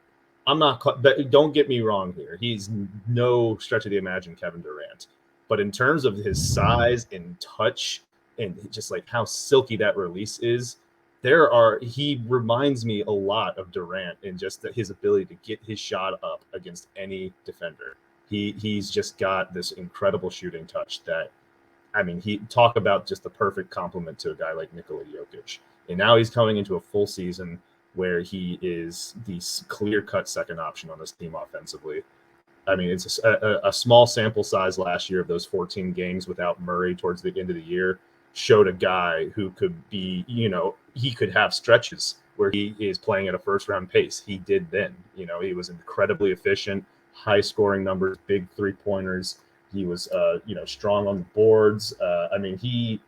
I'm not, but don't get me wrong here. He's no stretch of the imagination Kevin Durant, but in terms of his size and touch and just like how silky that release is, he reminds me a lot of Durant in just that his ability to get his shot up against any defender. He's just got this incredible shooting touch that, I mean, he talk about just the perfect complement to a guy like Nikola Jokic. And now he's coming into a full season where he is the clear-cut second option on this team offensively. I mean, it's a small sample size last year of those 14 games without Murray towards the end of the year showed a guy who could be, he could have stretches where he is playing at a first-round pace. He did then. He was incredibly efficient, high-scoring numbers, big three-pointers. He was, strong on the boards. I mean, he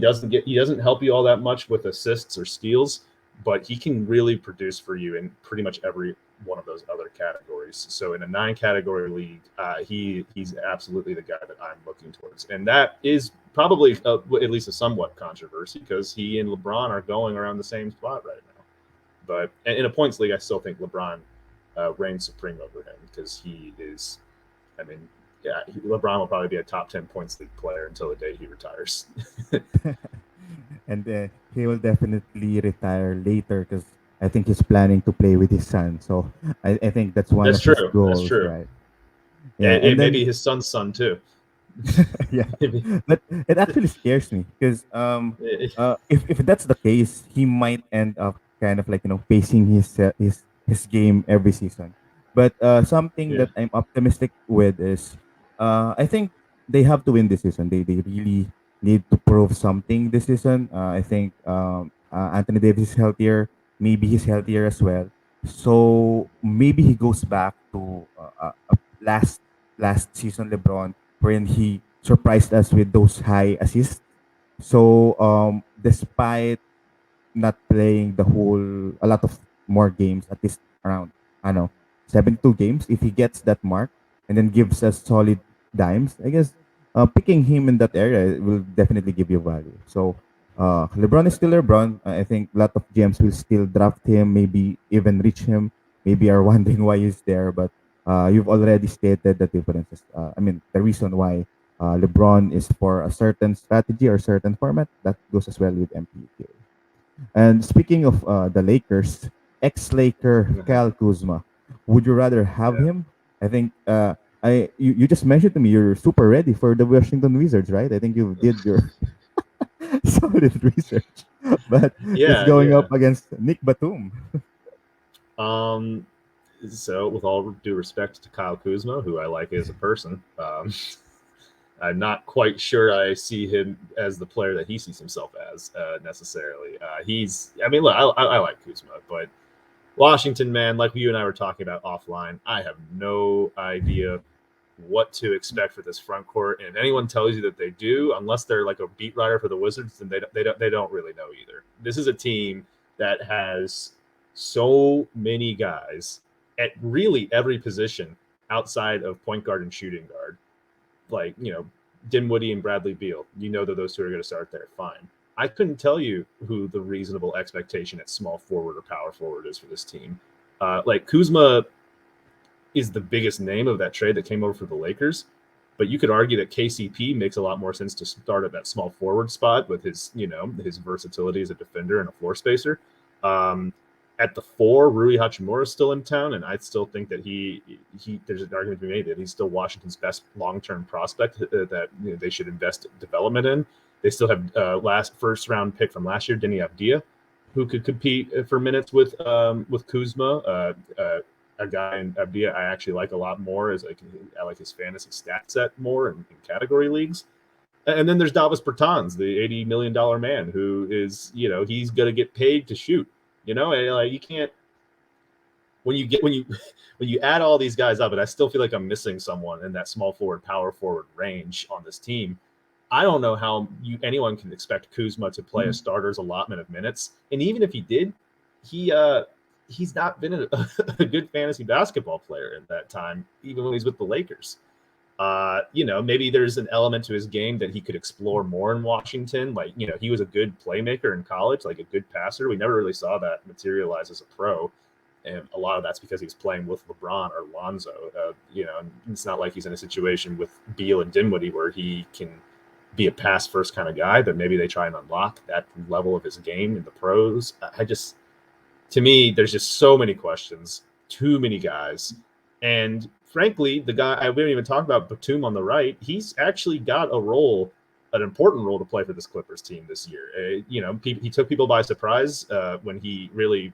doesn't help you all that much with assists or steals, but he can really produce for you in pretty much every one of those other categories. So in a 9-category league, he's absolutely the guy that I'm looking towards. And that is probably at least a somewhat controversy because he and LeBron are going around the same spot right now. But in a points league, I still think LeBron reigns supreme over him because he is, I mean, LeBron will probably be a top 10 points league player until the day he retires. And he will definitely retire later because I think he's planning to play with his son. So I think that's one of his goals, That's true. right? Yeah, and maybe his son's son too. Yeah, but it actually scares me because if that's the case, he might end up kind of like pacing his game every season. But something that I'm optimistic with is I think they have to win this season. They really need to prove something this season. I think Anthony Davis is healthier. Maybe he's healthier as well. So maybe he goes back to last season LeBron, wherein he surprised us with those high assists. So despite not playing a lot of more games, at least around, I don't know, 72 games, if he gets that mark and then gives us solid dimes, I guess picking him in that area will definitely give you value. So LeBron is still LeBron. I think a lot of GMs will still draft him, maybe even reach him, maybe are wondering why he's there, but you've already stated the differences. The reason why LeBron is for a certain strategy or certain format, that goes as well with MPK. And speaking of the Lakers, ex-Laker Kyle Kuzma, would you rather have him? I think you just mentioned to me you're super ready for the Washington Wizards, right? I think you did your solid research, but he's going up against Nick Batum. So with all due respect to Kyle Kuzma, who I like as a person, I'm not quite sure I see him as the player that he sees himself as necessarily. Look, I like Kuzma, but Washington, man, like you and I were talking about offline, I have no idea what to expect for this front court. And if anyone tells you that they do, unless they're like a beat writer for the Wizards, then they don't really know either. This is a team that has so many guys at really every position outside of point guard and shooting guard. Like, Dinwiddie and Bradley Beal, that those two are going to start there. Fine. I couldn't tell you who the reasonable expectation at small forward or power forward is for this team. Like Kuzma is the biggest name of that trade that came over for the Lakers, but you could argue that KCP makes a lot more sense to start at that small forward spot with his, his versatility as a defender and a floor spacer. At the 4, Rui Hachimura is still in town, and I still think that there's an argument to be made that he's still Washington's best long-term prospect that they should invest development in. They still have first-round pick from last year, Denny Abdia, who could compete for minutes with Kuzma. A guy in Abdia I actually like a lot more. I like his fantasy stat set more in category leagues. And then there's Davis Bertans, the $80 million man, who is he's going to get paid to shoot. You can't when you add all these guys up, and I still feel like I'm missing someone in that small forward, power forward range on this team. I don't know how anyone can expect Kuzma to play a starter's allotment of minutes. And even if he did, he's not been a good fantasy basketball player at that time, even when he's with the Lakers. Maybe there's an element to his game that he could explore more in Washington. Like, he was a good playmaker in college, like a good passer. We never really saw that materialize as a pro. And a lot of that's because he's playing with LeBron or Lonzo. And it's not like he's in a situation with Beal and Dinwiddie where he can be a pass first kind of guy, but maybe they try and unlock that level of his game in the pros. To me, there's just so many questions, too many guys. And frankly, we didn't even talk about Batum on the right. He's actually got an important role to play for this Clippers team this year. He took people by surprise when he really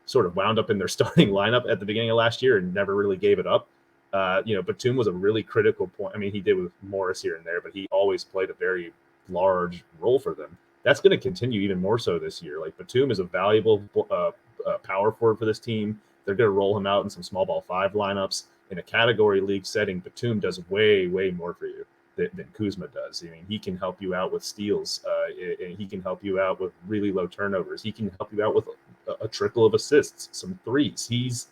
sort of wound up in their starting lineup at the beginning of last year and never really gave it up. Batum was a really critical point. I mean, he did with Morris here and there, but he always played a very large role for them. That's going to continue even more so this year. Like, Batum is a valuable power forward for this team. They're going to roll him out in some small ball 5 lineups. In a category league setting, Batum does way, way more for you than Kuzma does. I mean, he can help you out with steals. And he can help you out with really low turnovers. He can help you out with a trickle of assists, some threes. He's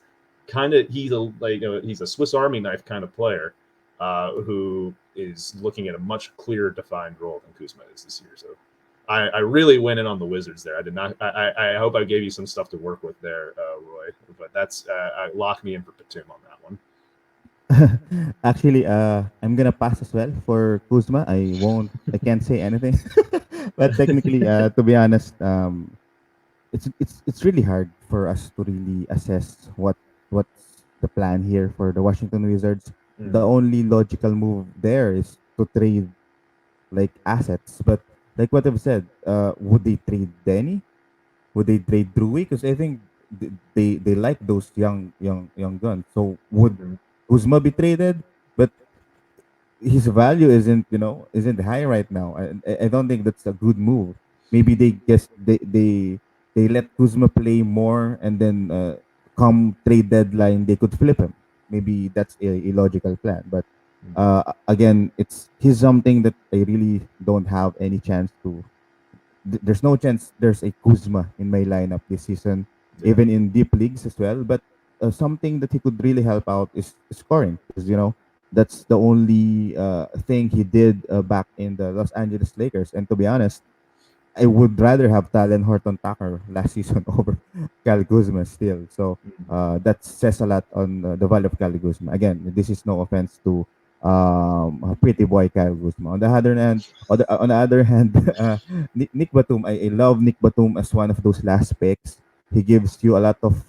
a Swiss Army knife kind of player who is looking at a much clearer defined role than Kuzma is this year. So I really went in on the Wizards there. I did not. I hope I gave you some stuff to work with there, Roy. But that's lock me in for Batum on that one. Actually, I'm gonna pass as well for Kuzma. I can't say anything. But technically, to be honest, it's really hard for us to really assess what's the plan here for the Washington Wizards. The only logical move there is to trade like assets. But like what I've said, would they trade Denny? Would they trade Drewy? Because I think they like those young guns. So would Kuzma be traded? But his value isn't high right now. I don't think that's a good move. Maybe they let Kuzma play more, and then come trade deadline they could flip him. Maybe that's a logical plan. But again, he's something that I really don't have any chance to. There's no chance there's a Kuzma in my lineup this season, even in deep leagues as well. But something that he could really help out is scoring, because that's the only thing he did back in the Los Angeles Lakers. And to be honest, I would rather have Talen Horton Tucker last season over Kyle Kuzma still. So that says a lot on the value of Kyle Kuzma. Again, this is no offense to pretty boy Kyle Kuzma. On the other hand, Nick Batum, I love Nick Batum as one of those last picks. He gives you a lot of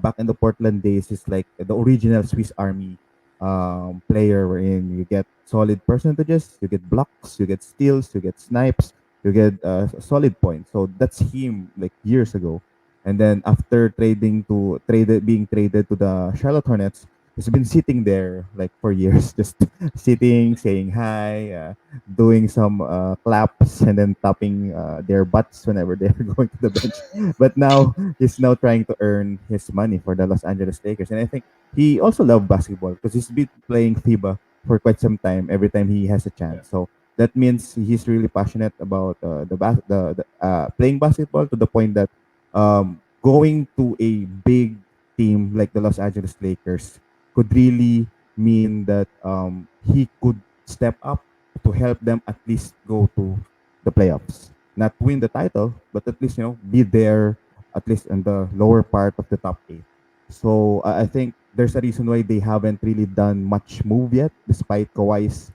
back in the Portland days. He's like the original Swiss Army player, wherein you get solid percentages, you get blocks, you get steals, you get snipes, you get solid points. So that's him like years ago. And then after being traded to the Charlotte Hornets, he's been sitting there like for years, just sitting, saying hi, doing some claps, and then tapping their butts whenever they're going to the bench. But now he's now trying to earn his money for the Los Angeles Lakers, and I think he also loves basketball because he's been playing FIBA for quite some time. Every time he has a chance, so that means he's really passionate about playing basketball, to the point that going to a big team like the Los Angeles Lakers could really mean that he could step up to help them at least go to the playoffs. Not win the title, but at least be there, at least in the lower part of the top 8. So I think there's a reason why they haven't really done much move yet, despite Kawhi's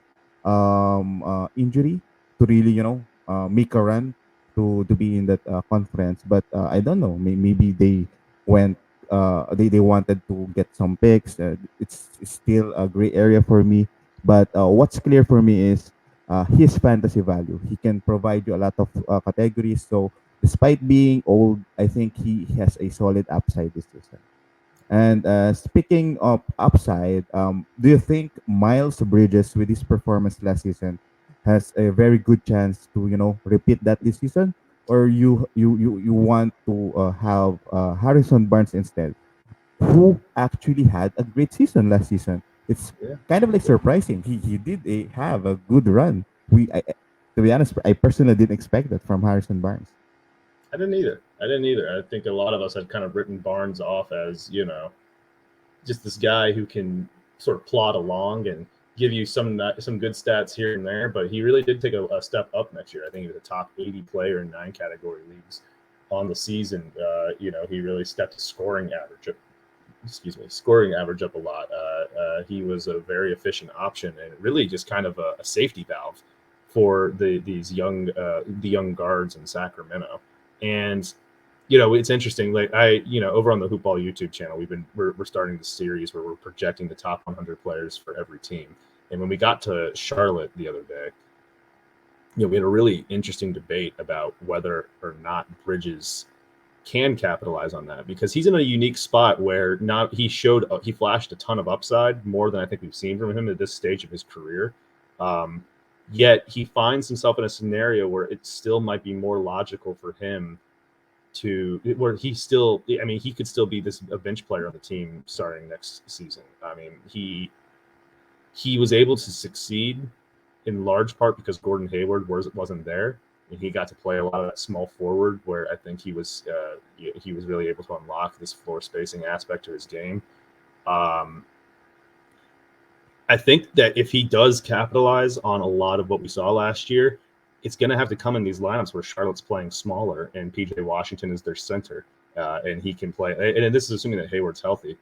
injury, to really make a run to be in that conference. But I don't know. Maybe they went. They wanted to get some picks. It's still a gray area for me. But what's clear for me is his fantasy value. He can provide you a lot of categories. So despite being old, I think he has a solid upside this season. And speaking of upside, do you think Miles Bridges, with his performance last season, has a very good chance to repeat that this season, or you want to have Harrison Barnes instead, who actually had a great season last season? It's kind of like surprising. He did have a good run. To be honest, I personally didn't expect that from Harrison Barnes. I didn't either. I think a lot of us had kind of written Barnes off as, just this guy who can sort of plod along and give you some good stats here and there. But he really did take a step up next year. I think he was a top 80 player in 9 category leagues on the season. He really stepped his scoring average up a lot. He was a very efficient option, and really just kind of a safety valve for the young guards in Sacramento. And it's interesting. Like over on the HoopBall YouTube channel, we're starting the series where we're projecting the top 100 players for every team. And when we got to Charlotte the other day, we had a really interesting debate about whether or not Bridges can capitalize on that, because he's in a unique spot where he flashed a ton of upside, more than I think we've seen from him at this stage of his career. Yet he finds himself in a scenario where it still might be more logical for him he could still be a bench player on the team starting next season. I mean, he was able to succeed in large part because Gordon Hayward wasn't there, and he got to play a lot of that small forward, where I think he was really able to unlock this floor spacing aspect to his game. I think that if he does capitalize on a lot of what we saw last year, it's going to have to come in these lineups where Charlotte's playing smaller and PJ Washington is their center, and he can play. And this is assuming that Hayward's healthy.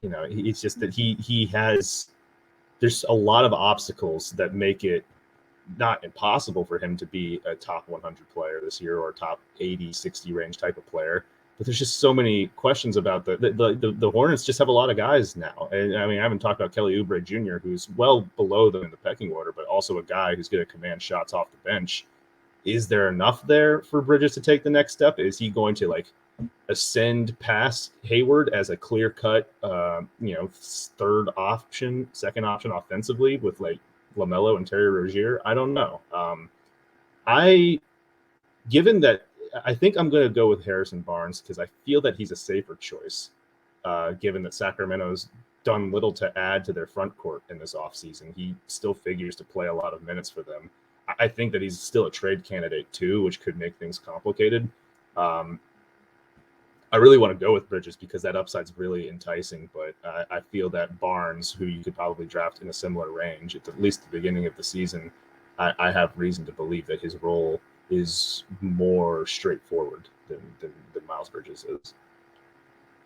It's just that there's a lot of obstacles that make it not impossible for him to be a top 100 player this year, or a top 80, 60 range type of player. But there's just so many questions about the Hornets just have a lot of guys now. And I mean, I haven't talked about Kelly Oubre Jr., who's well below them in the pecking order, but also a guy who's going to command shots off the bench. Is there enough there for Bridges to take the next step? Is he going to ascend past Hayward as a clear cut, second option offensively with LaMelo and Terry Rozier? I don't know. Given that, I think I'm going to go with Harrison Barnes, because I feel that he's a safer choice, given that Sacramento's done little to add to their front court in this offseason. He still figures to play a lot of minutes for them. I think that he's still a trade candidate too, which could make things complicated. I really want to go with Bridges because that upside's really enticing, but I feel that Barnes, who you could probably draft in a similar range at least the beginning of the season, I have reason to believe that his role is more straightforward than Miles Bridges is.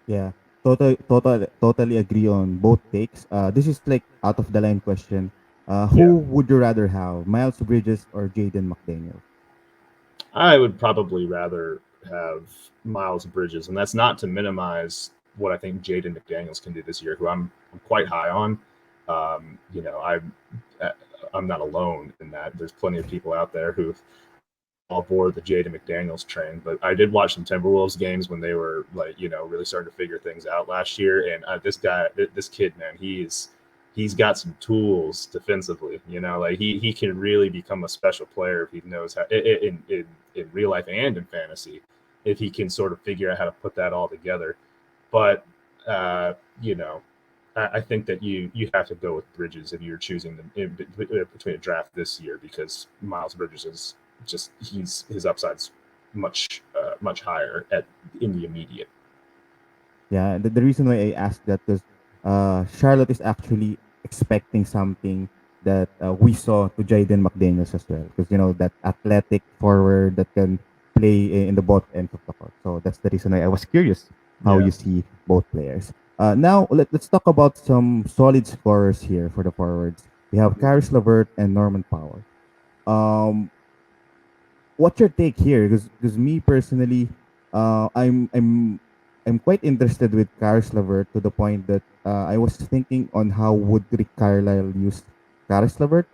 Yeah, totally agree on both takes. This is out of the line question. Who would you rather have, Miles Bridges or Jaden McDaniels? I would probably rather have Miles Bridges, and that's not to minimize what I think Jaden McDaniels can do this year, who I'm quite high on. I'm not alone in that. There's plenty of people out there who all aboard the Jaden McDaniels train, but I did watch some Timberwolves games when they were really starting to figure things out last year. And this kid, man, he's got some tools defensively. He can really become a special player if he knows how in real life and in fantasy, if he can sort of figure out how to put that all together. But I think that you have to go with Bridges if you're choosing them between a draft this year, because Miles Bridges is his upside's much higher in the immediate. Yeah, the reason why I asked that is Charlotte is actually expecting something that we saw to Jaden McDaniels as well, because that athletic forward that can play in the both ends of the court. So that's the reason why I was curious how you see both players. Now let's talk about some solid scorers here for the forwards. We have Caris LeVert and Norman Powell. What's your take here? Because me personally, I'm quite interested with Caris LeVert, to the point that I was thinking on how would Rick Carlisle use Caris LeVert.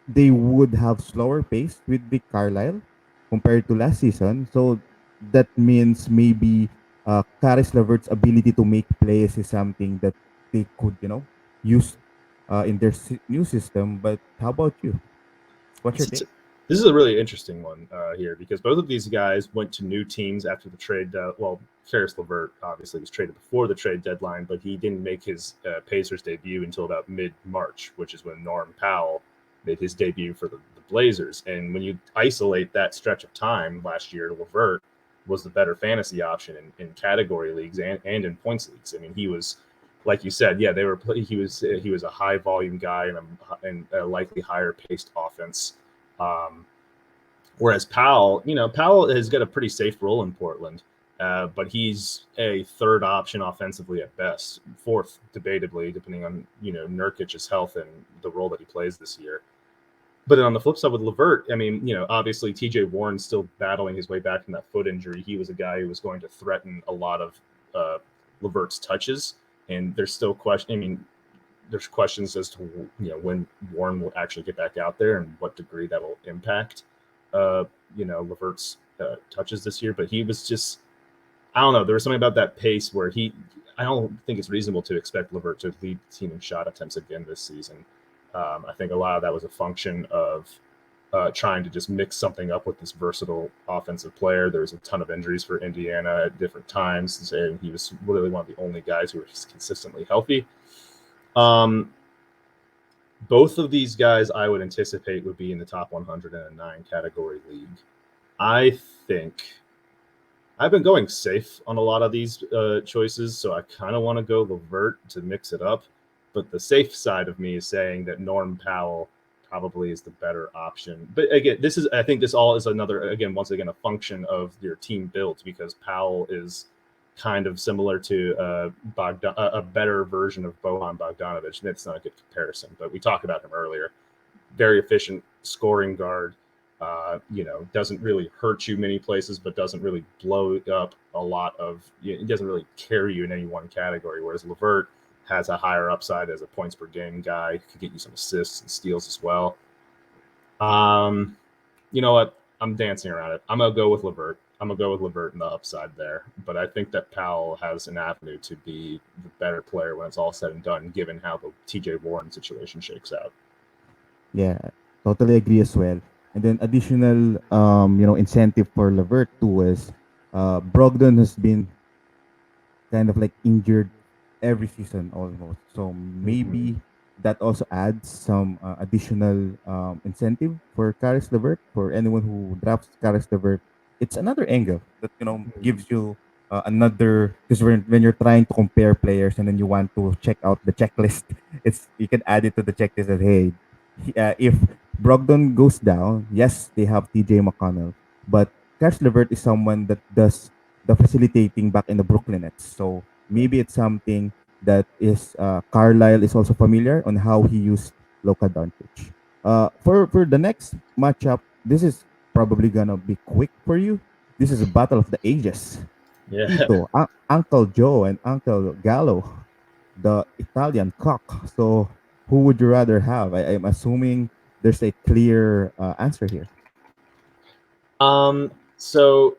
They would have slower pace with Rick Carlisle compared to last season, so that means maybe Caris LeVert's ability to make plays is something that they could use in their new system. But how about you? What's your take? This is a really interesting one here, because both of these guys went to new teams after the trade. Caris LeVert obviously was traded before the trade deadline, but he didn't make his Pacers debut until about mid-March, which is when Norm Powell made his debut for the Blazers. And when you isolate that stretch of time last year, LeVert was the better fantasy option in category leagues and in points leagues. I mean, he was, like you said, he was a high volume guy and a likely higher paced offense. Whereas Powell has got a pretty safe role in Portland. but he's a third option offensively at best, fourth debatably, depending on Nurkic's health and the role that he plays this year. But on the flip side with LeVert, I mean, obviously TJ Warren's still battling his way back from that foot injury. He was a guy who was going to threaten a lot of LeVert's touches, and there's still there's questions as to when Warren will actually get back out there and what degree that will impact LeVert's touches this year. But he was just, I don't know, there was something about that pace where I don't think it's reasonable to expect LeVert to lead the team in shot attempts again this season. I think a lot of that was a function of trying to just mix something up with this versatile offensive player. There was a ton of injuries for Indiana at different times, and he was really one of the only guys who were just consistently healthy. Both of these guys I would anticipate would be in the top 109 category league. I think I've been going safe on a lot of these choices, so I kind of want to go LeVert to mix it up. But the safe side of me is saying that Norm Powell probably is the better option. But again, I think this all is once again, a function of your team build, because Powell is kind of similar to a better version of Bojan Bogdanovic. And it's not a good comparison, but we talked about him earlier. Very efficient scoring guard. Doesn't really hurt you many places, but doesn't really blow up a lot of. It doesn't really carry you in any one category. Whereas LeVert has a higher upside as a points per game guy, could get you some assists and steals as well. You know what? I'm dancing around it. I'm gonna go with LeVert. I'm gonna go with LeVert in the upside there. But I think that Powell has an avenue to be the better player when it's all said and done, given how the TJ Warren situation shakes out. Yeah, totally agree as well. And then additional, incentive for LeVert too is Brogdon has been kind of like injured every season almost. So maybe that also adds some additional incentive for Caris LeVert, for anyone who drafts Caris LeVert. It's another angle that gives you another, because when you're trying to compare players and then you want to check out the checklist, you can add it to the checklist that hey, if Brogdon goes down, yes, they have TJ McConnell, but Caris LeVert is someone that does the facilitating back in the Brooklyn Nets. So maybe it's something that is Carlisle is also familiar on how he used Luka Doncic. For the next matchup, this is probably gonna be quick for you. This is a battle of the ages. Yeah. Tito, Uncle Joe, and Uncle Gallo, the Italian cock. So who would you rather have? I'm assuming there's a clear answer here. So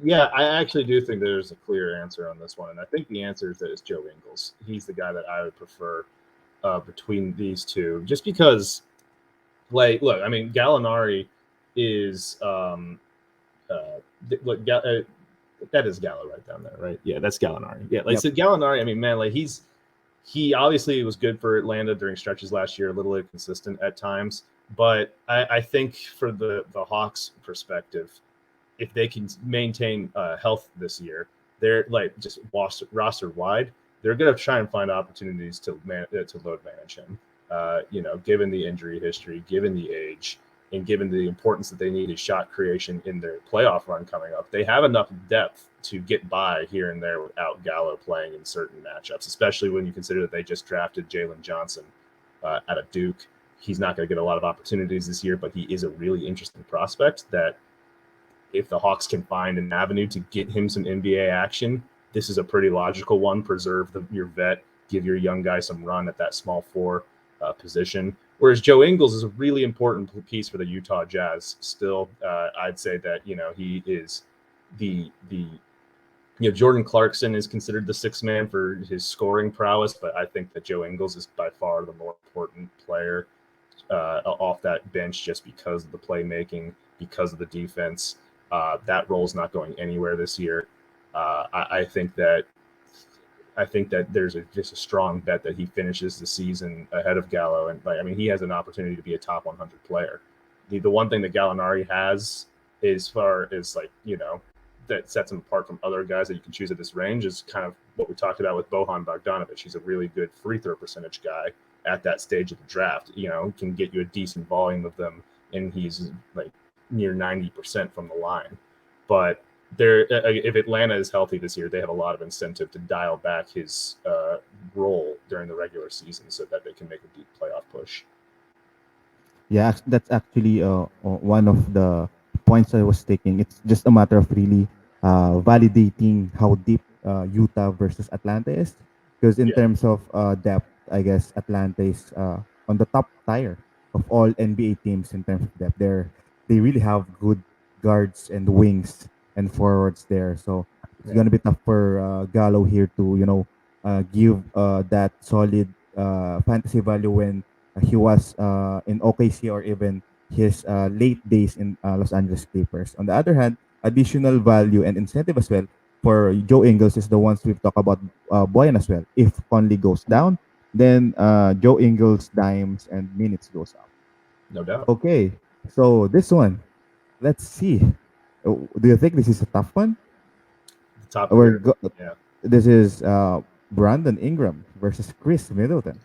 yeah, I actually do think there's a clear answer on this one, and I think the answer is that it's Joe Ingles. He's the guy that I would prefer between these two, just because, look, I mean, Gallinari is that is Gallo right down there, right? Yeah, that's Gallinari. Yeah, so Gallinari, I mean, man, he obviously was good for Atlanta during stretches last year, a little inconsistent at times, but I think for the Hawks perspective, if they can maintain health this year, they're just roster wide. They're going to try and find opportunities to load manage him. Given the injury history, given the age, and given the importance that they need in shot creation in their playoff run coming up, they have enough depth to get by here and there without Gallo playing in certain matchups, especially when you consider that they just drafted Jalen Johnson out of Duke. He's not going to get a lot of opportunities this year, but he is a really interesting prospect that, if the Hawks can find an avenue to get him some NBA action, this is a pretty logical one. Preserve your vet, give your young guy some run at that small four position. Whereas Joe Ingles is a really important piece for the Utah Jazz. Still, I'd say that he is the Jordan Clarkson is considered the sixth man for his scoring prowess, but I think that Joe Ingles is by far the more important player off that bench, just because of the playmaking, because of the defense. That role's not going anywhere this year. I think that there's just a strong bet that he finishes the season ahead of Gallo, and he has an opportunity to be a top 100 player. The one thing that Gallinari has, as far as that sets him apart from other guys that you can choose at this range, is kind of what we talked about with Bojan Bogdanovic. He's a really good free throw percentage guy at that stage of the draft. Can get you a decent volume of them, and he's near 90% from the line. But if Atlanta is healthy this year, they have a lot of incentive to dial back his role during the regular season so that they can make a deep playoff push. Yeah, that's actually one of the points I was taking. It's just a matter of really validating how deep Utah versus Atlanta is. Because in Yeah. terms of depth, I guess Atlanta is on the top tier of all NBA teams in terms of depth. They really have good guards and wings and forwards there. So it's Yeah. gonna be tough for Gallo here to give that solid fantasy value when he was in OKC or even his late days in Los Angeles Clippers. On the other hand, additional value and incentive as well for Joe Ingles is the ones we've talked about Boyan as well. If Conley goes down, then Joe Ingles dimes and minutes goes up. No doubt. Okay, so this one, let's see. Do you think this is a tough one? The top We're tier. Yeah. This is Brandon Ingram versus Chris Middleton.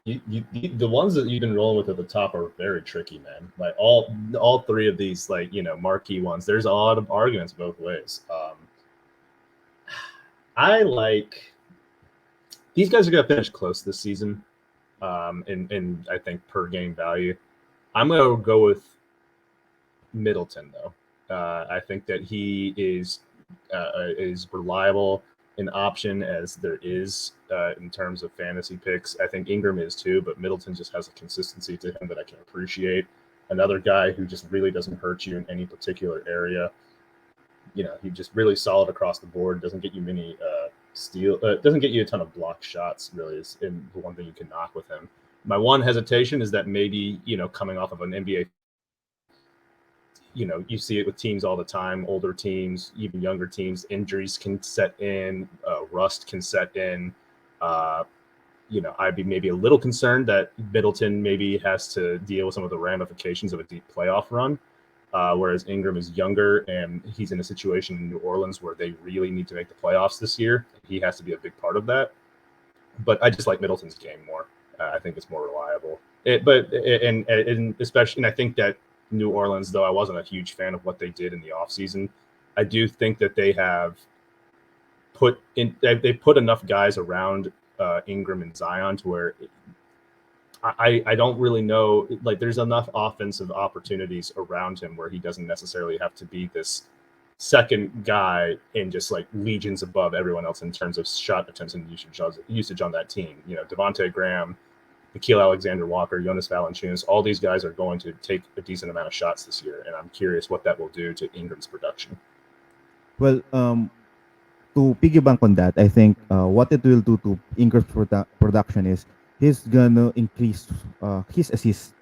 The ones that you've been rolling with at the top are very tricky, man. Like all three of these, marquee ones. There's a lot of arguments both ways. I like these guys are gonna finish close this season, in I think per game value. I'm gonna go with Middleton though. I think that he is reliable an option as there is in terms of fantasy picks. I think Ingram is too, but Middleton just has a consistency to him that I can appreciate. Another guy who just really doesn't hurt you in any particular area. He's just really solid across the board. Doesn't get you many doesn't get you a ton of block shots. Really, is the one thing you can knock with him. My one hesitation is that maybe coming off of an NBA. You see it with teams all the time, older teams, even younger teams. Injuries can set in, rust can set in. I'd be maybe a little concerned that Middleton maybe has to deal with some of the ramifications of a deep playoff run, whereas Ingram is younger and he's in a situation in New Orleans where they really need to make the playoffs this year. He has to be a big part of that. But I just like Middleton's game more. I think it's more reliable. Especially, and I think that New Orleans, though I wasn't a huge fan of what they did in the offseason, I do think that they have put enough guys around Ingram and Zion to where I don't really know, there's enough offensive opportunities around him where he doesn't necessarily have to be this second guy and just legions above everyone else in terms of shot attempts and usage on that team. Devontae Graham, Nickeil Alexander-Walker, Jonas Valanciunas, all these guys are going to take a decent amount of shots this year, and I'm curious what that will do to Ingram's production. Well, to piggyback on that, I think what it will do to Ingram's production is he's gonna increase his assist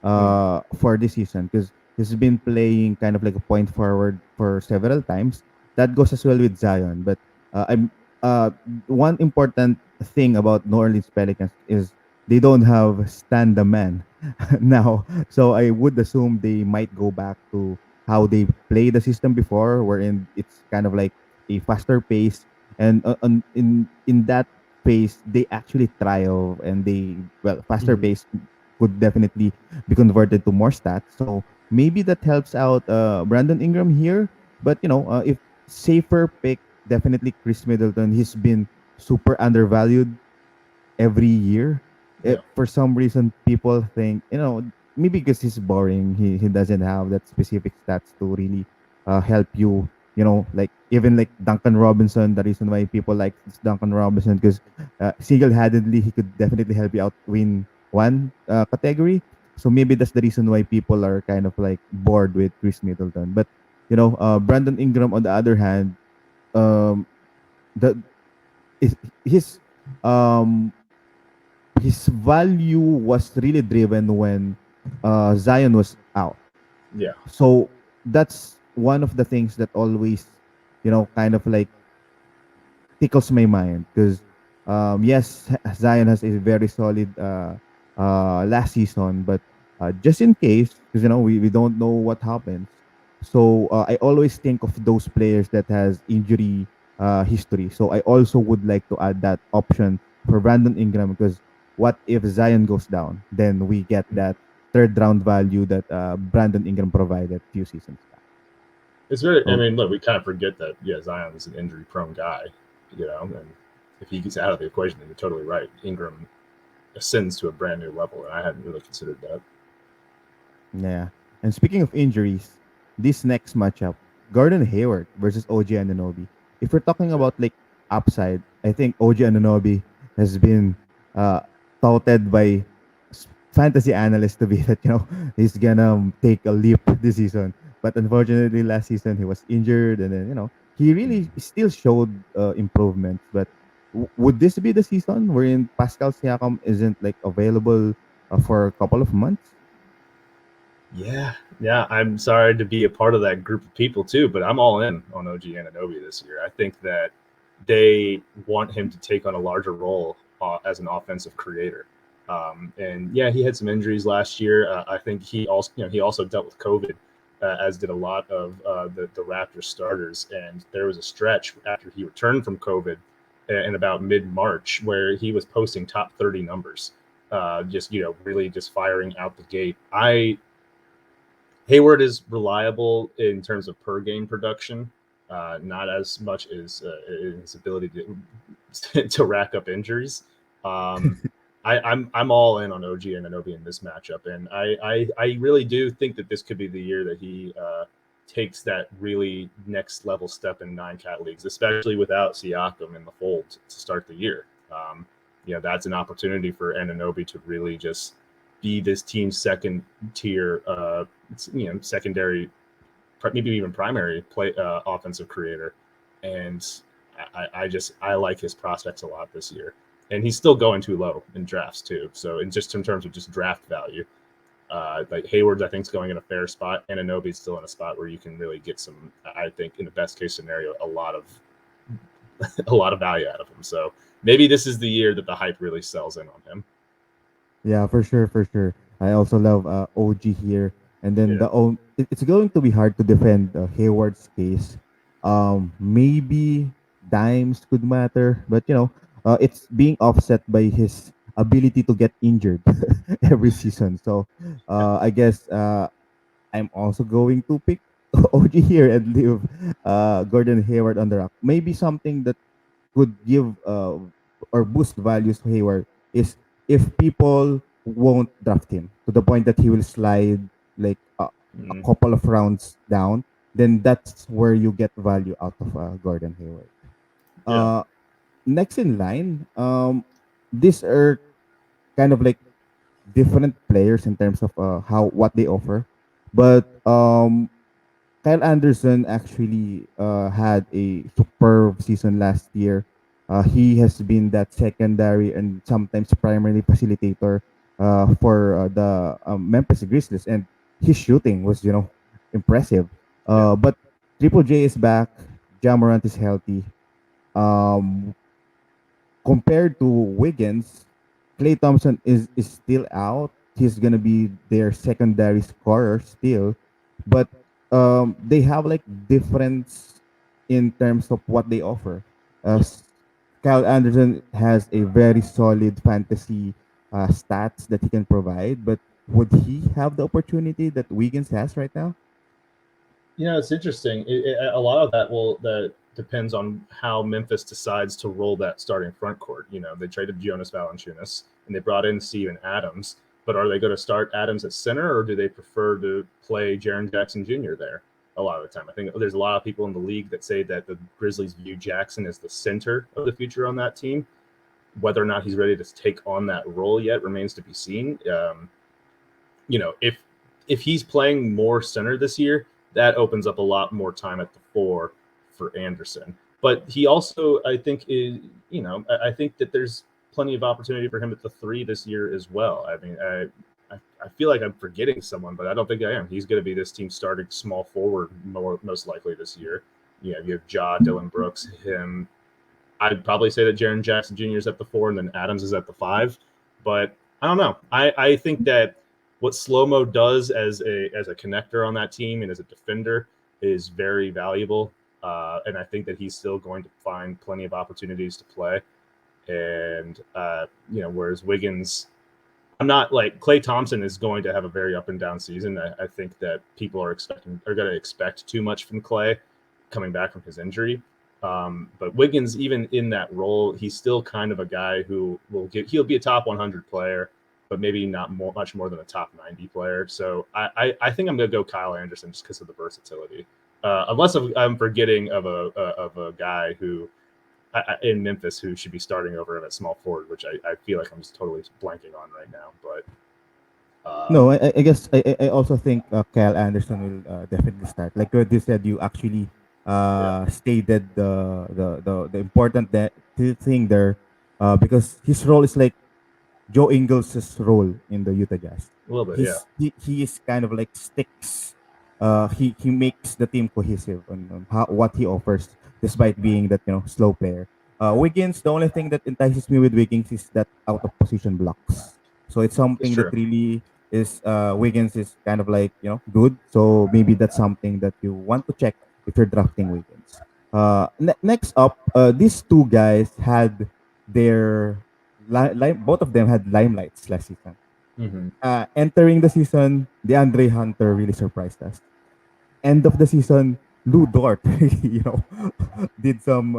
for this season because he's been playing kind of like a point forward for several times. That goes as well with Zion. But one important thing about New Orleans Pelicans is they don't have Stan the Man now. So I would assume they might go back to how they played the system before, wherein it's kind of like a faster pace. And in that pace, they actually thrive, and faster pace could definitely be converted to more stats. So maybe that helps out Brandon Ingram here. But if safer pick, definitely Chris Middleton. He's been super undervalued every year. For some reason, people think maybe because he's boring. He doesn't have that specific stats to really help you. Even like Duncan Robinson. The reason why people like Duncan Robinson because single-handedly he could definitely help you out win one category. So maybe that's the reason why people are kind of bored with Chris Middleton. But Brandon Ingram on the other hand, the is his value was really driven when Zion was out. Yeah. So that's one of the things that always, kind of tickles my mind because, yes, Zion has a very solid last season, but just in case, because we don't know what happens. So I always think of those players that has injury history. So I also would like to add that option for Brandon Ingram because what if Zion goes down? Then we get that third round value that Brandon Ingram provided few seasons back. It's very. I Oh, mean, look, we kind of forget that. Yeah, Zion is an injury-prone guy, and if he gets out of the equation, then you're totally right. Ingram ascends to a brand new level, and I hadn't really considered that. yeah. And speaking of injuries, this next matchup, Gordon Hayward versus OG Anunoby. If we're talking Yeah. about like upside, I think OG Anunoby has been uh touted by fantasy analysts to be that he's gonna take a leap this season. But unfortunately, last season he was injured, and then he really still showed improvements. But would this be the season wherein Pascal Siakam isn't like available for a couple of months? Yeah. I'm sorry to be a part of that group of people too, but I'm all in on OG Anunoby this year. I think that they want him to take on a larger role as an offensive creator. And yeah, he had some injuries last year. I think he also dealt with COVID, as did a lot of the Raptors starters. And there was a stretch after he returned from COVID in about mid-March where he was posting top 30 numbers, just really just firing out the gate. Hayward is reliable in terms of per game production, not as much as his ability to rack up injuries. Um, I'm all in on OG and Anunoby in this matchup, and I really do think that this could be the year that he takes that really next level step in 9-cat leagues, especially without Siakam in the fold to start the year. That's an opportunity for Anunoby to really just be this team's second tier, secondary, maybe even primary play offensive creator. And I like his prospects a lot this year. And he's still going too low in drafts too. So in terms of just draft value, like Hayward, I think is going in a fair spot, and Anunoby's still in a spot where you can really get some. I think in the best case scenario, a lot of value out of him. So maybe this is the year that the hype really sells in on him. Yeah, for sure, for sure. I also love OG here, and then Yeah. it's going to be hard to defend Hayward's case. Maybe dimes could matter, but it's being offset by his ability to get injured every season. So, I guess I'm also going to pick OG here and leave Gordon Hayward on the rock. Maybe something that could give or boost values to Hayward is if people won't draft him to the point that he will slide like a Mhm. couple of rounds down, then that's where you get value out of Gordon Hayward. Yeah. Uh, Next in line, these are kind of like different players in terms of how what they offer, but Kyle Anderson actually had a superb season last year. He has been that secondary and sometimes primary facilitator for the Memphis Grizzlies, and his shooting was, impressive. Yeah. But Triple J is back. Ja Morant is healthy. Um, Compared to Wiggins, Klay Thompson is still out. He's gonna be their secondary scorer still, but they have like difference in terms of what they offer. Yeah. Kyle Anderson has a very solid fantasy stats that he can provide, but would he have the opportunity that Wiggins has right now? It's interesting. A lot of that depends on how Memphis decides to roll that starting front court. They traded Jonas Valanciunas and they brought in Steven Adams, but are they going to start Adams at center, or do they prefer to play Jaren Jackson Jr. there? A lot of the time, I think there's a lot of people in the league that say that the Grizzlies view Jackson as the center of the future on that team. Whether or not he's ready to take on that role yet remains to be seen. If he's playing more center this year, that opens up a lot more time at the 4 for Anderson. But he also, I think, I think that there's plenty of opportunity for him at the 3 this year as well. I mean, I feel like I'm forgetting someone, but I don't think I am. He's going to be this team starting small forward most likely this year. You have Ja, Dylan Brooks, him. I'd probably say that Jaren Jackson Jr. is at the 4 and then Adams is at the 5. But I don't know. I think that what Slow-Mo does as a connector on that team and as a defender is very valuable. And I think that he's still going to find plenty of opportunities to play. And, whereas Wiggins, I'm not like Klay Thompson is going to have a very up and down season. I think that people are going to expect too much from Klay coming back from his injury. But Wiggins, even in that role, he's still kind of a guy who he'll be a top 100 player, but maybe not much more than a top 90 player. So I think I'm going to go Kyle Anderson just because of the versatility. Unless I'm forgetting of a guy who in Memphis who should be starting over him at small forward, which I feel like I'm just totally blanking on right now. But No, I guess I also think Kyle Anderson will definitely start. Like what you said, you actually stated the important thing there, because his role is like Joe Ingles' role in the Utah Jazz. a little bit, He is kind of like sticks. He makes the team cohesive on what he offers, despite being that slow player. Wiggins, the only thing that entices me with Wiggins is that out of position blocks. So it's something that really is Wiggins is kind of like good. So maybe that's something that you want to check if you're drafting Wiggins. Next up, these two guys had their both of them had limelights last season. Mm-hmm. Entering the season, DeAndre Hunter really surprised us. End of the season, Lou Dort, did some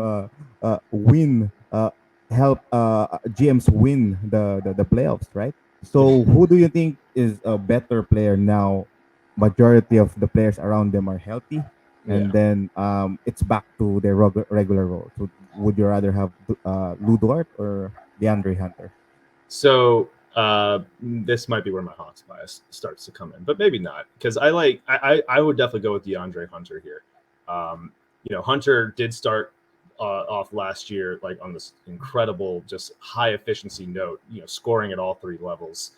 help GMs win the playoffs, right? So who do you think is a better player now? Majority of the players around them are healthy, and then it's back to their regular role. So would you rather have Lou Dort or DeAndre Hunter? So this might be where my Hawks bias starts to come in, but maybe not, because I would definitely go with DeAndre Hunter here. Hunter did start off last year like on this incredible, just high efficiency note, scoring at all three levels.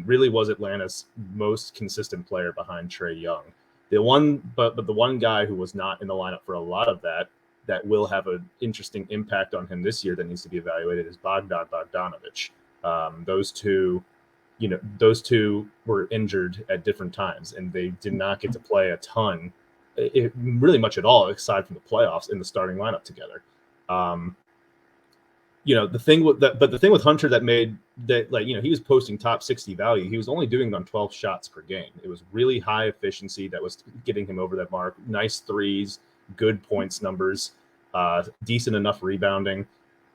Really was Atlanta's most consistent player behind Trae Young. The one guy who was not in the lineup for a lot of that will have an interesting impact on him this year that needs to be evaluated is Bogdanovich. Those two were injured at different times, and they did not get to play a ton, really much at all, aside from the playoffs in the starting lineup together. The thing with Hunter that made that, he was posting top 60 value. He was only doing it on 12 shots per game. It was really high efficiency that was getting him over that mark. Nice threes, good points numbers, decent enough rebounding.